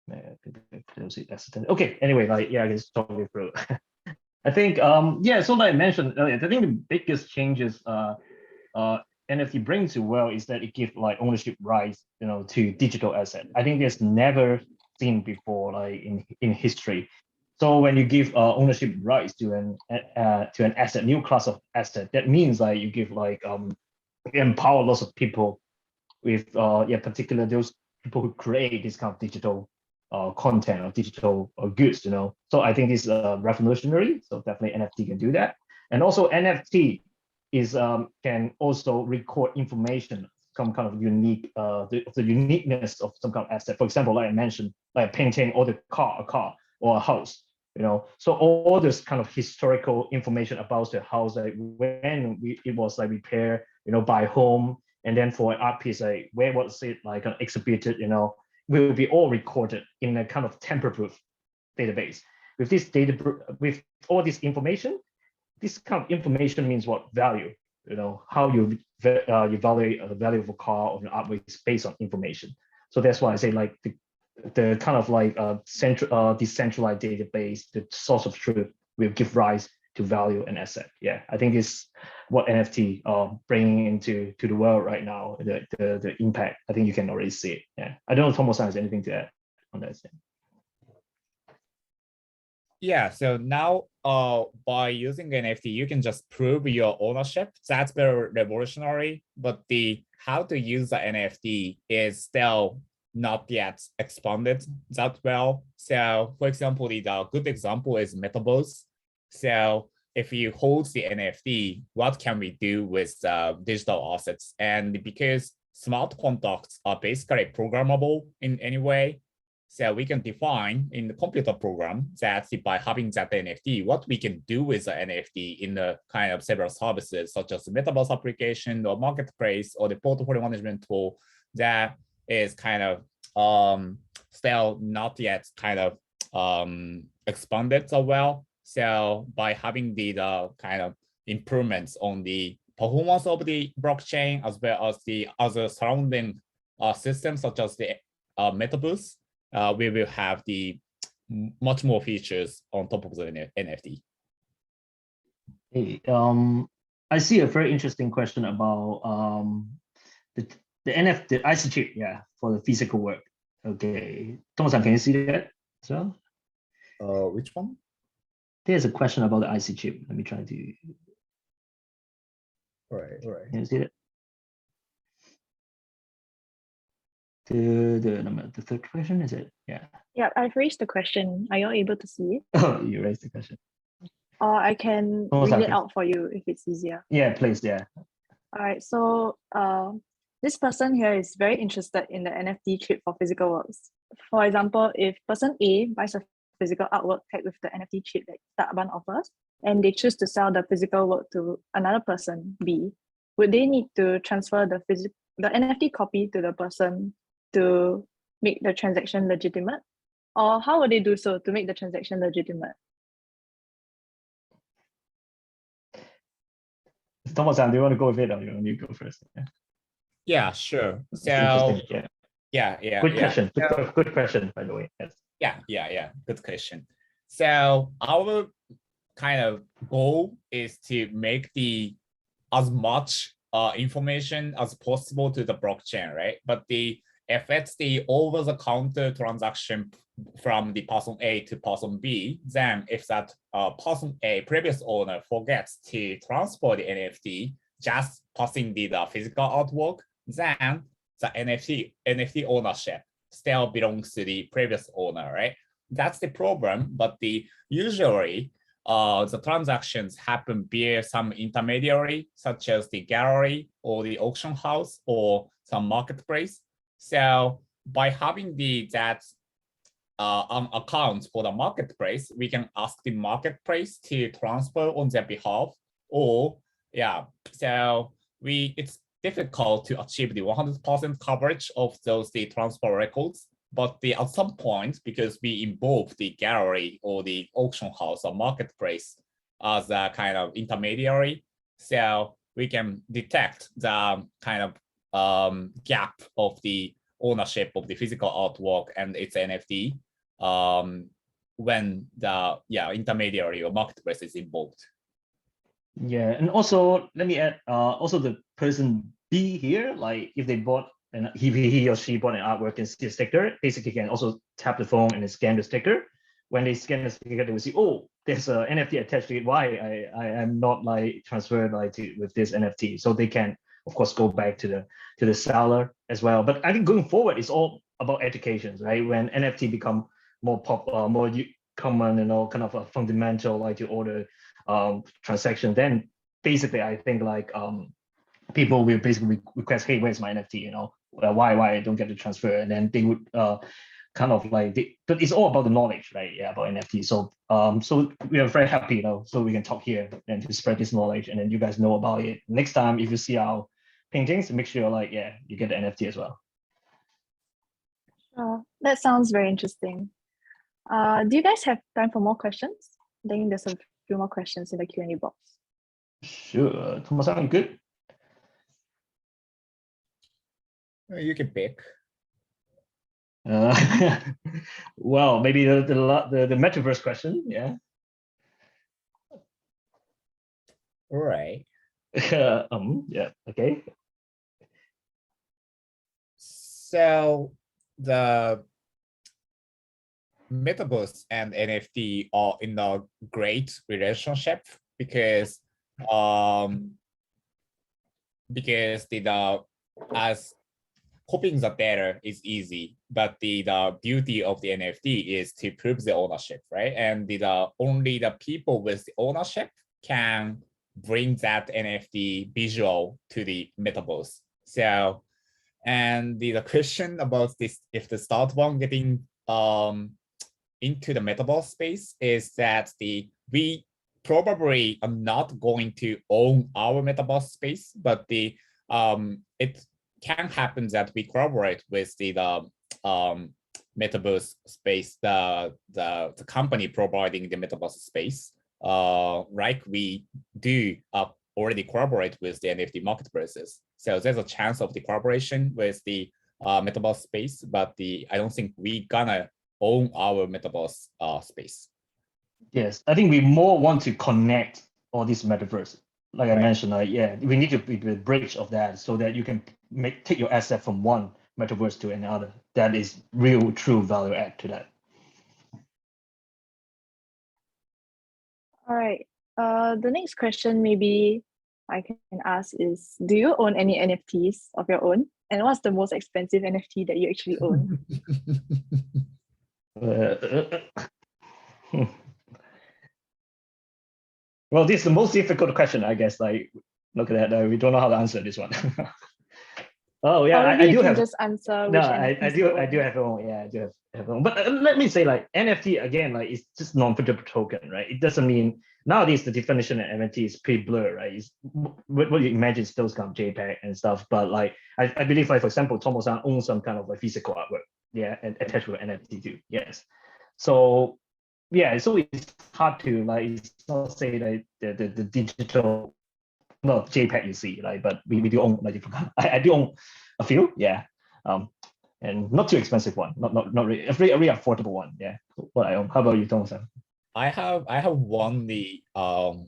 Maybe close it accidentally. Okay. Anyway, yeah, I can just talk you through. I think yeah. So like I mentioned earlier, I think the biggest changes NFT brings to well is that it gives like ownership rights, to digital asset. I think there's never seen before, like in history. So when you give ownership rights to an asset, new class of asset, that means like you give like empower lots of people with particular those people who create this kind of digital content or digital goods. So I think it's revolutionary. So definitely NFT can do that, and also NFT is can also record information, some kind of unique the uniqueness of some kind of asset. For example, like I mentioned, like painting or a car or a house. So all this kind of historical information about the house, like when it was like repaired, by home, and then for an art piece, like where was it like exhibited, will be all recorded in a kind of tamper-proof database. With this data, with all this information, this kind of information means what? Value. How you evaluate the value of a car or an artwork is based on information. So that's why I say like the kind of like decentralized database, the source of truth, will give rise to value and asset. Yeah, I think it's what NFT are bringing into the world right now. The impact, I think you can already see it. Yeah, I don't know if Thomas has anything to add on that. Yeah, so now by using NFT, you can just prove your ownership. That's very revolutionary, but the how to use the NFT is still not yet expanded that well. So for example, the good example is Metaverse. So if you hold the NFT, what can we do with digital assets? And because smart contracts are basically programmable in any way, so we can define in the computer program that by having that NFT, what we can do with the NFT in the kind of several services, such as the Metaverse application or marketplace or the portfolio management tool, that is kind of still not yet kind of expanded so well. So by having the kind of improvements on the performance of the blockchain, as well as the other surrounding systems such as the Metaverse, we will have the much more features on top of the NFT. Hey, I see a very interesting question about the NFT, the IC chip, yeah, for the physical work. Okay, Thomas-san, can you see that as well? Which one? There's a question about the IC chip. Let me try to. All right. Can you see it? The third question, is it? Yeah. Yeah, I've raised the question. Are you all able to see it? Oh, you raised the question. Or I can read it out for you if it's easier. Yeah, please, yeah. All right, so this person here is very interested in the NFT chip for physical works. For example, if person A buys a physical artwork tagged with the NFT chip that Startban offers, and they choose to sell the physical work to another person, B, would they need to transfer the NFT copy to the person to make the transaction legitimate? Or how would they do so to make the transaction legitimate? Thomas-san, do you want to go with it or you want to go first? Yeah, sure. So yeah. Good question. Good question, by the way. Yes. Yeah. Good question. So our kind of goal is to make as much information as possible to the blockchain, right? But if it's the over-the-counter transaction from the person A to person B, then if that person A, previous owner, forgets to transfer the NFT, just passing the physical artwork, then the NFT ownership still belongs to the previous owner, right? That's the problem, but usually the transactions happen via some intermediary, such as the gallery or the auction house or some marketplace. So by having that account for the marketplace, we can ask the marketplace to transfer on their behalf. Or so it's difficult to achieve the 100% coverage of the transfer records. But at some point, because we involve the gallery or the auction house or marketplace as a kind of intermediary, so we can detect the kind of gap of the ownership of the physical artwork and its NFT when the intermediary or marketplace is involved. Yeah, and also let me add, also the person B here, like if they bought and he or she bought an artwork and see a sticker, basically can also tap the phone and scan the sticker. When they scan the sticker, they will see, oh, there's a NFT attached to it. Why I am not like transferred like with this NFT? So they can, of course, go back to the seller as well. But I think going forward, it's all about education, right? When NFT become more popular, more common, kind of a fundamental like to order transaction, then basically I think like people will basically request, hey, where's my NFT? Why I don't get the transfer? And then they would kind of like, but it's all about the knowledge, right? Yeah, about NFT. So so we are very happy, so we can talk here and to spread this knowledge, and then you guys know about it. Next time, if you see our paintings, make sure like, you get the NFT as well. That sounds very interesting. Do you guys have time for more questions? I think there's a few more questions in the Q&A box. Sure. Thomas-san, good? You can pick. Well, maybe the metaverse question, yeah. All right. Yeah. Okay. So the Metaverse and NFT are in a great relationship because as copying the data is easy, but the beauty of the NFT is to prove the ownership, right? And only the people with the ownership can bring that NFT visual to the Metaverse. So, and the question about this, if the start one getting into the Metaverse space is that we probably are not going to own our Metaverse space, but it can happen that we collaborate with the Metaverse space, the company providing the Metaverse space, like we do already collaborate with the NFT marketplaces. So there's a chance of the collaboration with the metaverse space, but I don't think we gonna own our metaverse space. Yes, I think we more want to connect all these metaverse. Like I mentioned, we need to be the bridge of that so that you can take your asset from one metaverse to another. That is real, true value add to that. All right. The next question maybe I can ask is, do you own any NFTs of your own? And what's the most expensive NFT that you actually own? Well, this is the most difficult question, I guess. Like, look at that. We don't know how to answer this one. Oh yeah, Or maybe I do have. just answer No, which I NFTs do. you I do own. have one. Yeah, I do have one. But let me say, like NFT again, like it's just non-fungible token, right? It doesn't mean nowadays the definition of NFT is pretty blurred, right? It's what you imagine is those kind of JPEG and stuff. But like I believe, like for example, Tomo-san owns some kind of like physical artwork, yeah, and attached with NFT too. Yes. So yeah, so it's hard to like it's not say like the digital no JPEG you see, like, but we do own like different. I do own a few, yeah, and not too expensive one, not really a very affordable one, yeah. What I own. How about you, Thomas? I have one the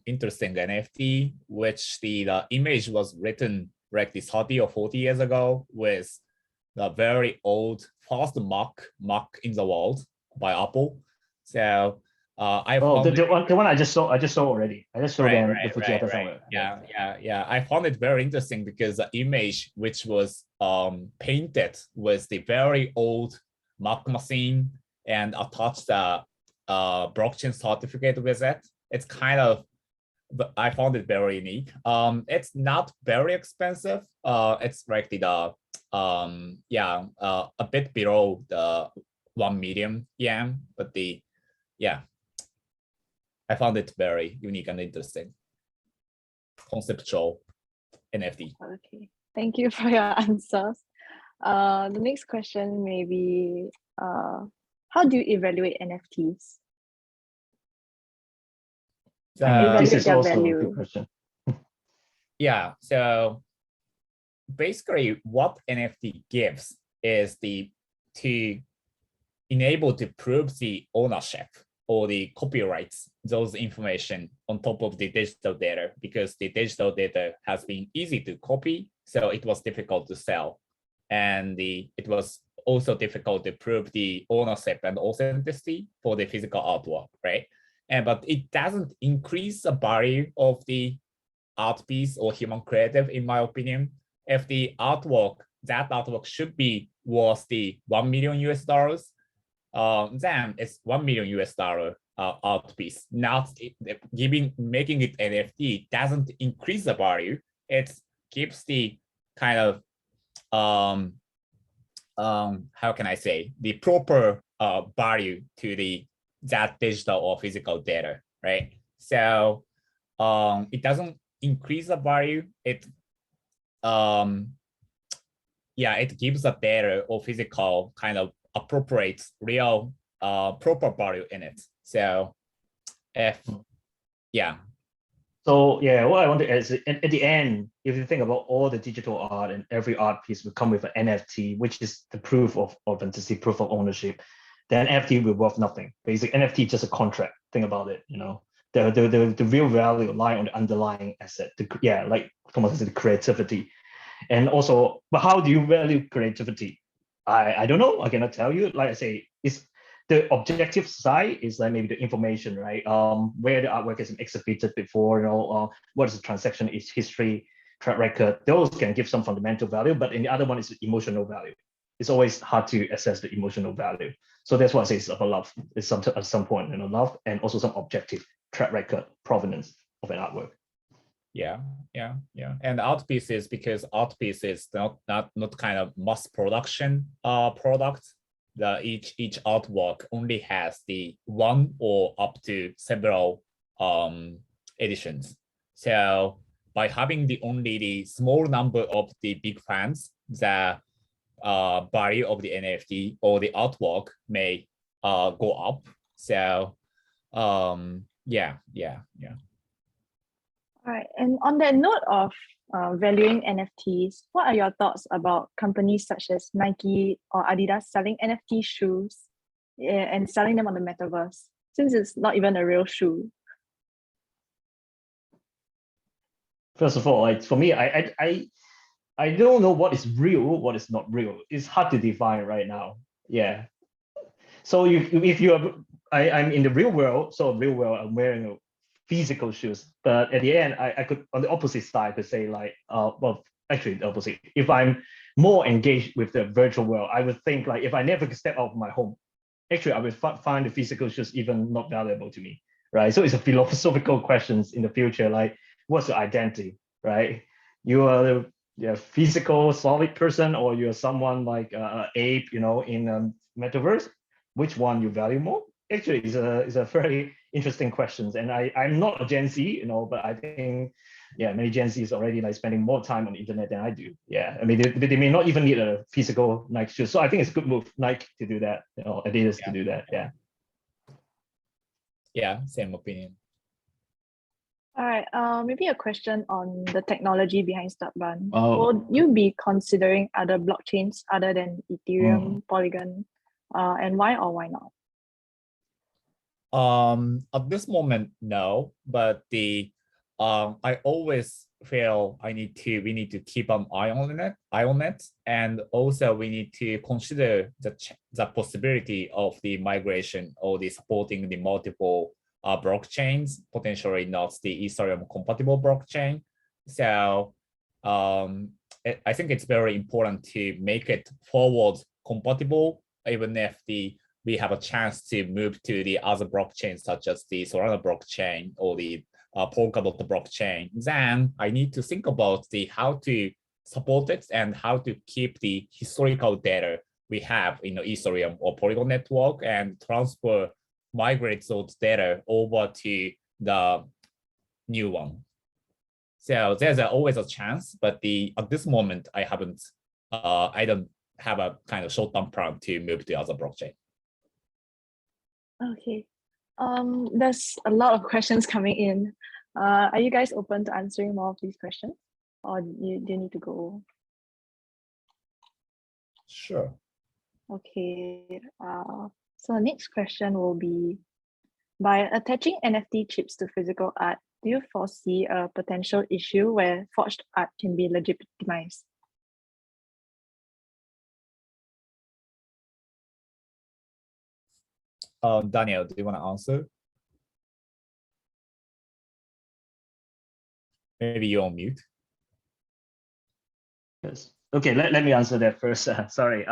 interesting NFT, which the image was written like 30 or 40 years ago with the very old first Mac in the world by Apple. So I found the one I just saw already. I just saw them the Fujita somewhere. Yeah. I found it very interesting because the image which was painted with the very old Mac machine and attached the blockchain certificate with it. It's kind of, I found it very unique. It's not very expensive. It's like a bit below the 1 million yen, but I found it very unique and interesting. Conceptual NFT. Okay, thank you for your answers. The next question may be, how do you evaluate NFTs? This is their also value. a good question. Yeah, so basically what NFT gives is to enable to prove the ownership or the copyrights, those information on top of the digital data, because the digital data has been easy to copy, so it was difficult to sell. And it was also difficult to prove the ownership and authenticity for the physical artwork, right? But it doesn't increase the value of the art piece or human creative, in my opinion. If the artwork, that artwork should be worth the $1 million US, then it's $1 million US art piece. Not making it NFT doesn't increase the value. It gives the kind of how can I say, the proper value to that digital or physical data, right? So it doesn't increase the value. It it gives the data or physical kind of appropriate real proper value in it. So So yeah, what I want to add is at the end, if you think about all the digital art and every art piece will come with an NFT, which is the proof of authenticity, proof of ownership, then NFT will be worth nothing. Basically, NFT is just a contract. Think about it, you know. The real value lie on the underlying asset. Like Thomas said, the creativity. And also, but how do you value creativity? I don't know. I cannot tell you. Like I say, it's the objective side is like maybe the information, right? Where the artwork is exhibited before, you know, what is the transaction history, track record. Those can give some fundamental value, but in the other one is emotional value. It's always hard to assess the emotional value. So that's why I say it's about love. It's at some point, you know, love and also some objective track record, provenance of an artwork. Yeah. And art pieces, because art pieces not kind of mass production product. Each artwork only has the one or up to several editions. So by having only the small number of the big fans, the value of the NFT or the artwork may go up. So yeah. All right. And on that note of valuing NFTs, what are your thoughts about companies such as Nike or Adidas selling NFT shoes and selling them on the metaverse, since it's not even a real shoe? First of all, like for me, I don't know what is real, what is not real. It's hard to define right now. Yeah. So if I'm in the real world, I'm wearing a physical shoes, but at the end, I could, on the opposite side, could say like, well, actually the opposite. If I'm more engaged with the virtual world, I would think like, if I never step out of my home, actually I would find the physical shoes even not valuable to me, right? So it's a philosophical questions in the future, like what's your identity, right? You are the physical solid person, or you're someone like ape, in metaverse. Which one you value more? Actually, is a very interesting questions. And I'm not a Gen Z, but I think many Gen Z is already like spending more time on the internet than I do. Yeah, I mean they may not even need a physical Nike shoe. So I think it's a good move Nike to do that, Adidas to do that. Yeah. Yeah, same opinion. All right. Maybe a question on the technology behind Startbun. Oh. Would you be considering other blockchains other than Ethereum, Polygon, and why or why not? At this moment, no, but I always feel we need to keep an eye on it, and also we need to consider the possibility of the migration or the supporting the multiple blockchains, potentially not the Ethereum compatible blockchain. So I think it's very important to make it forward compatible, even if we have a chance to move to the other blockchains, such as the Solana blockchain or the Polkadot blockchain. Then I need to think about how to support it and how to keep the historical data we have in the Ethereum or Polygon network and migrate those data over to the new one. So there's always a chance, but at this moment I don't have a kind of short-term plan to move to other blockchain. Okay. There's a lot of questions coming in. Are you guys open to answering more of these questions, or do you need to go? Sure. Okay. So the next question will be, by attaching NFT chips to physical art, do you foresee a potential issue where forged art can be legitimized? Daniel, do you want to answer? Maybe you're on mute. Yes. Okay, let me answer that first. Sorry.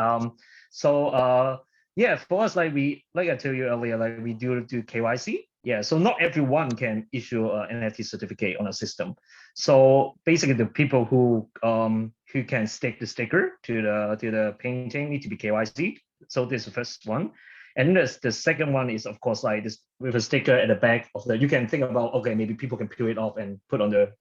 Yeah, for us, like I told you earlier, like we do KYC. Yeah, so not everyone can issue an NFT certificate on a system. So basically, the people who can stick the sticker to the painting need to be KYC. So this is the first one. And the second one is, of course, like this with a sticker at the back of you can think about, okay, maybe people can peel it off and put on the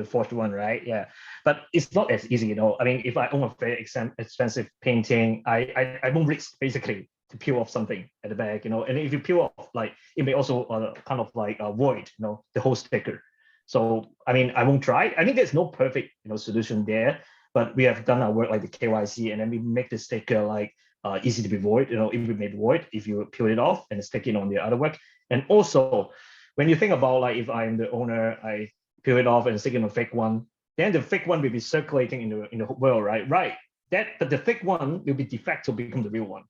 forged one, right? Yeah, but it's not as easy, I mean, if I own a very expensive painting, I won't risk basically to peel off something at the back, and if you peel off, like it may also kind of like void, the whole sticker. So I mean, I won't try. I think there's no perfect solution there, but we have done our work like the KYC, and then we make the sticker like easy to be void. It will be void if you peel it off and stick it on the other work. And also, when you think about like if I'm the owner, I peel it off and stick it on a fake one, then the fake one will be circulating in the world, right? Right. But the fake one will be de facto become the real one.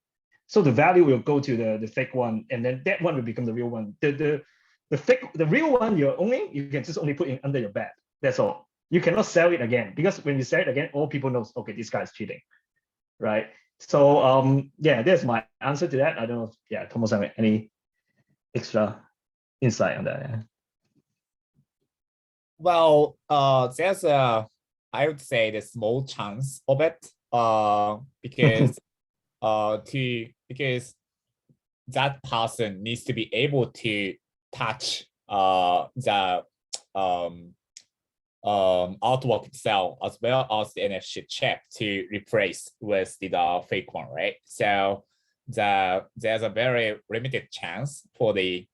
So the value will go to the fake one, and then that one will become the real one. The real one you're owning, you can just only put in under your bed. That's all. You cannot sell it again, because when you sell it again, all people knows, okay, this guy is cheating, right? So yeah, there's my answer to that. I don't know if Thomas have any extra insight on that. Yeah. Well, there's I would say the small chance of it, because because that person needs to be able to touch the artwork itself as well as the NFT chip to replace with the fake one, right? So there's a very limited chance for the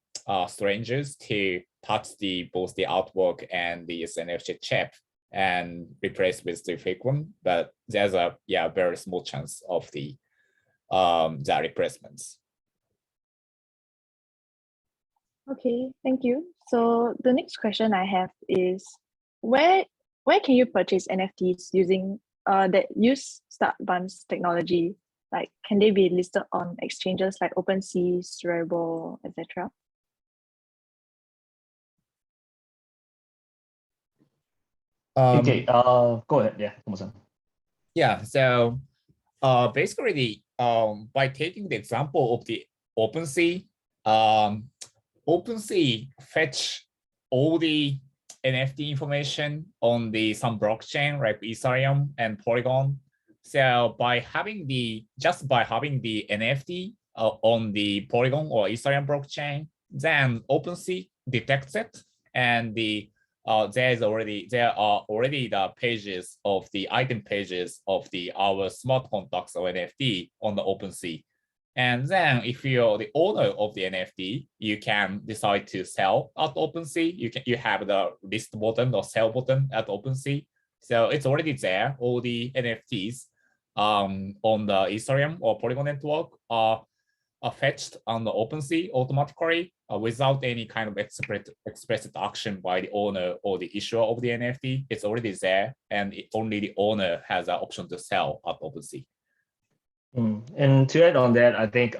strangers to touch both the artwork and the NFT chip and replace with the fake one, but there's a very small chance of the replacements. Okay, thank you. So the next question I have is where can you purchase NFTs using that use Startbund's technology? Like, can they be listed on exchanges like OpenSea, Rarible, etc.? Okay, go ahead. Yeah, Tomo-san. Yeah, so basically, by taking the example of the OpenSea, OpenSea fetch all the NFT information on some blockchain like Ethereum and Polygon. So by having the NFT on the Polygon or Ethereum blockchain, then OpenSea detects it, and there are already the pages of the item pages of our smart contracts or NFT on the OpenSea. And then if you're the owner of the NFT, you can decide to sell at OpenSea. You have the list button or sell button at OpenSea. So it's already there. All the NFTs on the Ethereum or Polygon network are fetched on the OpenSea automatically without any kind of explicit action by the owner or the issuer of the NFT. It's already there, and only the owner has an option to sell at OpenSea. And to add on that, I think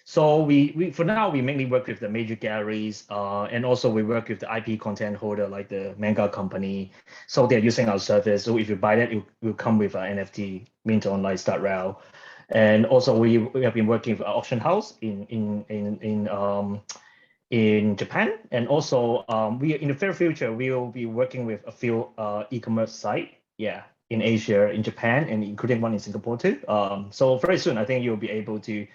so we for now we mainly work with the major galleries, and also we work with the IP content holder like the manga company. So they're using our service. So if you buy that, it will come with an NFT mint on like StartRail. And also we have been working with an auction house in Japan, and also we in the fair future we will be working with a few e-commerce site, in Asia, in Japan, and including one in Singapore too. So very soon I think you'll be able to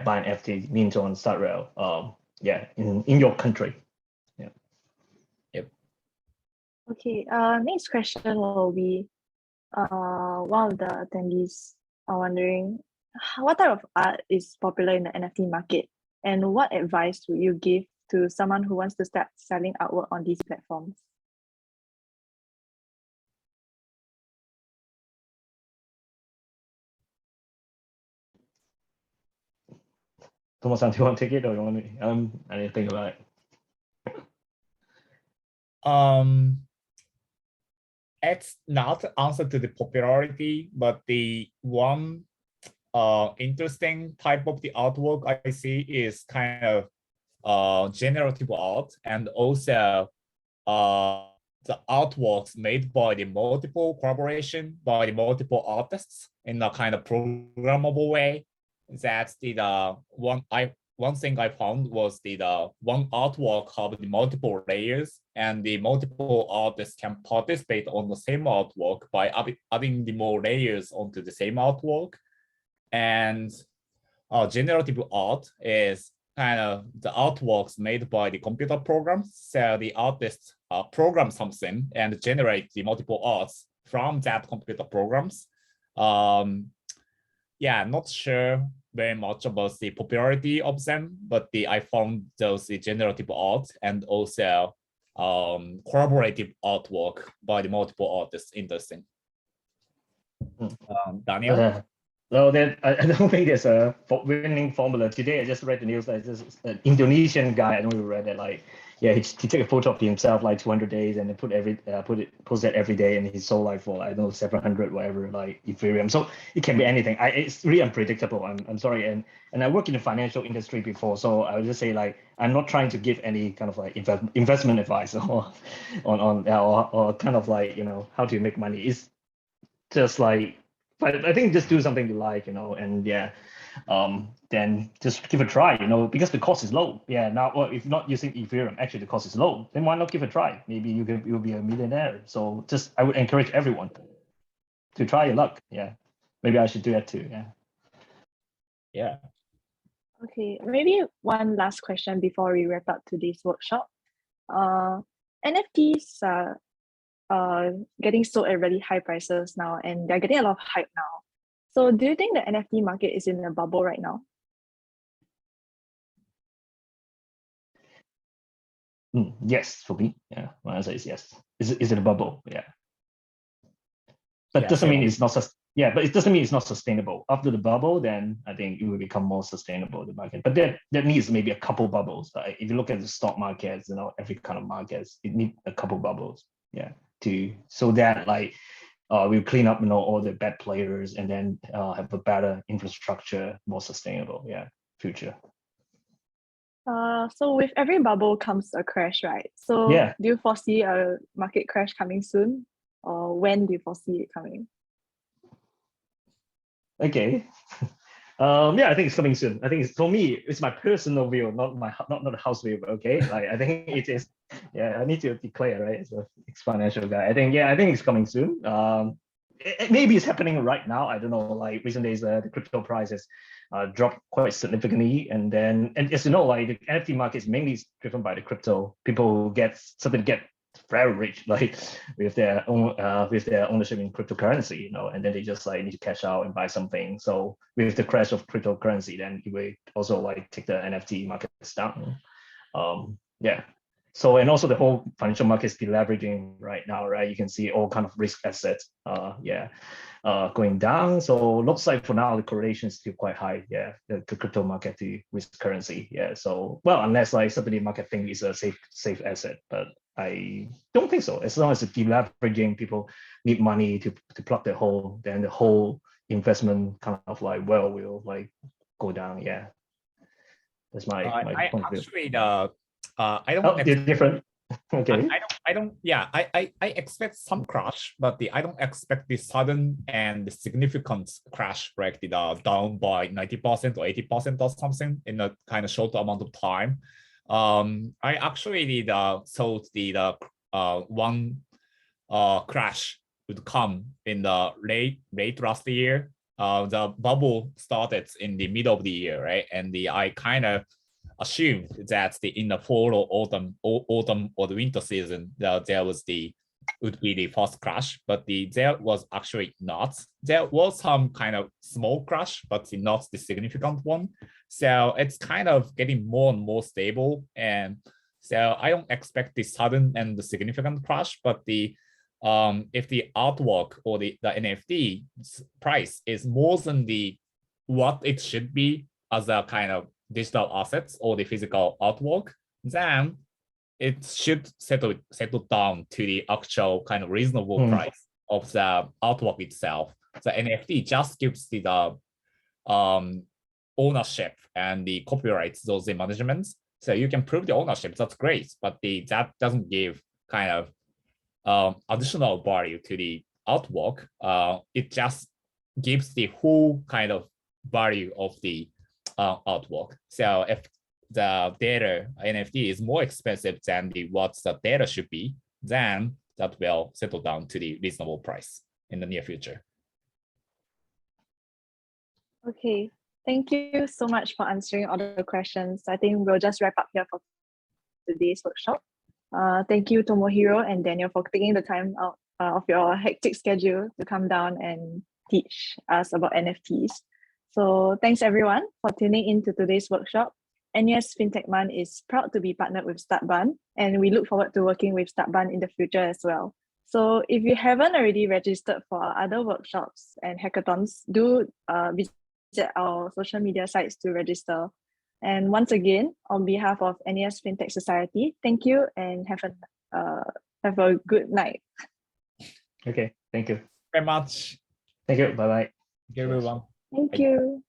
buy an NFT mint on StartRail, in your country. Yep. Okay. Next question will be one of the attendees are wondering what type of art is popular in the NFT market, and what advice would you give to someone who wants to start selling artwork on these platforms? Tomo-san, do you want to take it, or you want me? I didn't think about it. It's not answer to the popularity, but the one interesting type of the artwork I see is kind of generative art, and also the artworks made by the multiple collaboration by the multiple artists in a kind of programmable way. That's the one thing I found was the one artwork have the multiple layers, and the multiple artists can participate on the same artwork by adding the more layers onto the same artwork. And generative art is kind of the artworks made by the computer programs. So the artists program something and generate the multiple arts from that computer programs. Not sure very much about the popularity of them, but I found those the generative art and also collaborative artwork by the multiple artists interesting. Daniel? No, I don't think there's a winning formula. Today, I just read the news that this an Indonesian guy, I don't know if you read that, he took a photo of himself 200 days and then post that every day, and he sold for, I don't know, 700 whatever, Ethereum. So it can be anything. It's really unpredictable. I'm sorry. And I work in the financial industry before, so I would just say I'm not trying to give any kind of investment advice or kind of how to make money. It's just but I think just do something you like, and then just give a try, because the cost is low. Now, well, if not using Ethereum, actually the cost is low, then why not give a try? Maybe you'll be a millionaire. So I would encourage everyone to try your luck. Maybe I should do that too. Yeah. Okay, maybe one last question before we wrap up today's workshop. NFTs are getting sold at really high prices now, and they're getting a lot of hype now. So do you think the NFT market is in a bubble right now? Yes, for me. Yeah, my answer is yes. Is it a bubble? Yeah. But Yeah, doesn't same mean on- it's not but it doesn't mean it's not sustainable. After the bubble, then I think it will become more sustainable, the market. But that needs maybe a couple bubbles. Like if you look at the stock markets, every kind of markets, it needs a couple bubbles. Yeah. So that like we'll clean up all the bad players and then have a better infrastructure, more sustainable, future. So with every bubble comes a crash, right? So Yeah. do you foresee a market crash coming soon? Or when do you foresee it coming? Okay. I think it's coming soon. I think for me, it's my personal view, not the house view. Okay, like I think it is. Yeah, I need to declare, right? As a financial guy, I think it's coming soon. Maybe it's happening right now. I don't know. Like recent days, the crypto prices dropped quite significantly, and as you know, like the NFT market is mainly driven by the crypto. People get very rich, like with their ownership in cryptocurrency, and then they just like need to cash out and buy something. So with the crash of cryptocurrency, then it will also like take the NFT markets down. So and also the whole financial market is deleveraging right now, right? You can see all kind of risk assets, going down. So looks like for now the correlation is still quite high. Yeah, the crypto market to risk currency. Yeah. So unless like somebody market think it's a safe asset, but I don't think so. As long as it's deleveraging, people need money to plug the hole, then the whole investment kind of like will like go down. Yeah. That's my point of view. Actually I don't Oh, they're different. Okay. I don't I expect some crash, but I don't expect the sudden and significant crash, like down by 90% or 80% or something in a kind of short amount of time. I actually thought the one crash would come in the late last year. The bubble started in the middle of the year, right? And I kind of assumed that in the fall or autumn or the winter season, there would be the first crash, but there was actually not. There was some kind of small crash, but not the significant one. So it's kind of getting more and more stable, and so I don't expect the sudden and the significant crash. But if the artwork or the NFT price is more than what it should be as a kind of digital assets or the physical artwork, then it should settle down to the actual kind of reasonable price of the artwork itself. The NFT just gives the ownership and the copyrights, those managements. So you can prove the ownership, that's great, but that doesn't give kind of additional value to the artwork. It just gives the whole kind of value of the artwork. So if the data NFT is more expensive than what the data should be, then that will settle down to the reasonable price in the near future. Okay, thank you so much for answering all the questions. I think we'll just wrap up here for today's workshop. Thank you, Tomohiro and Daniel, for taking the time out of your hectic schedule to come down and teach us about NFTs. So thanks everyone for tuning in to today's workshop. NUS Fintech Month is proud to be partnered with Startbun, and we look forward to working with Startbun in the future as well. So if you haven't already registered for our other workshops and hackathons, do visit our social media sites to register. And once again, on behalf of NUS Fintech Society, thank you and have a good night. Okay, thank you Very much. Thank you. Bye bye. Thank you, everyone. Thank you.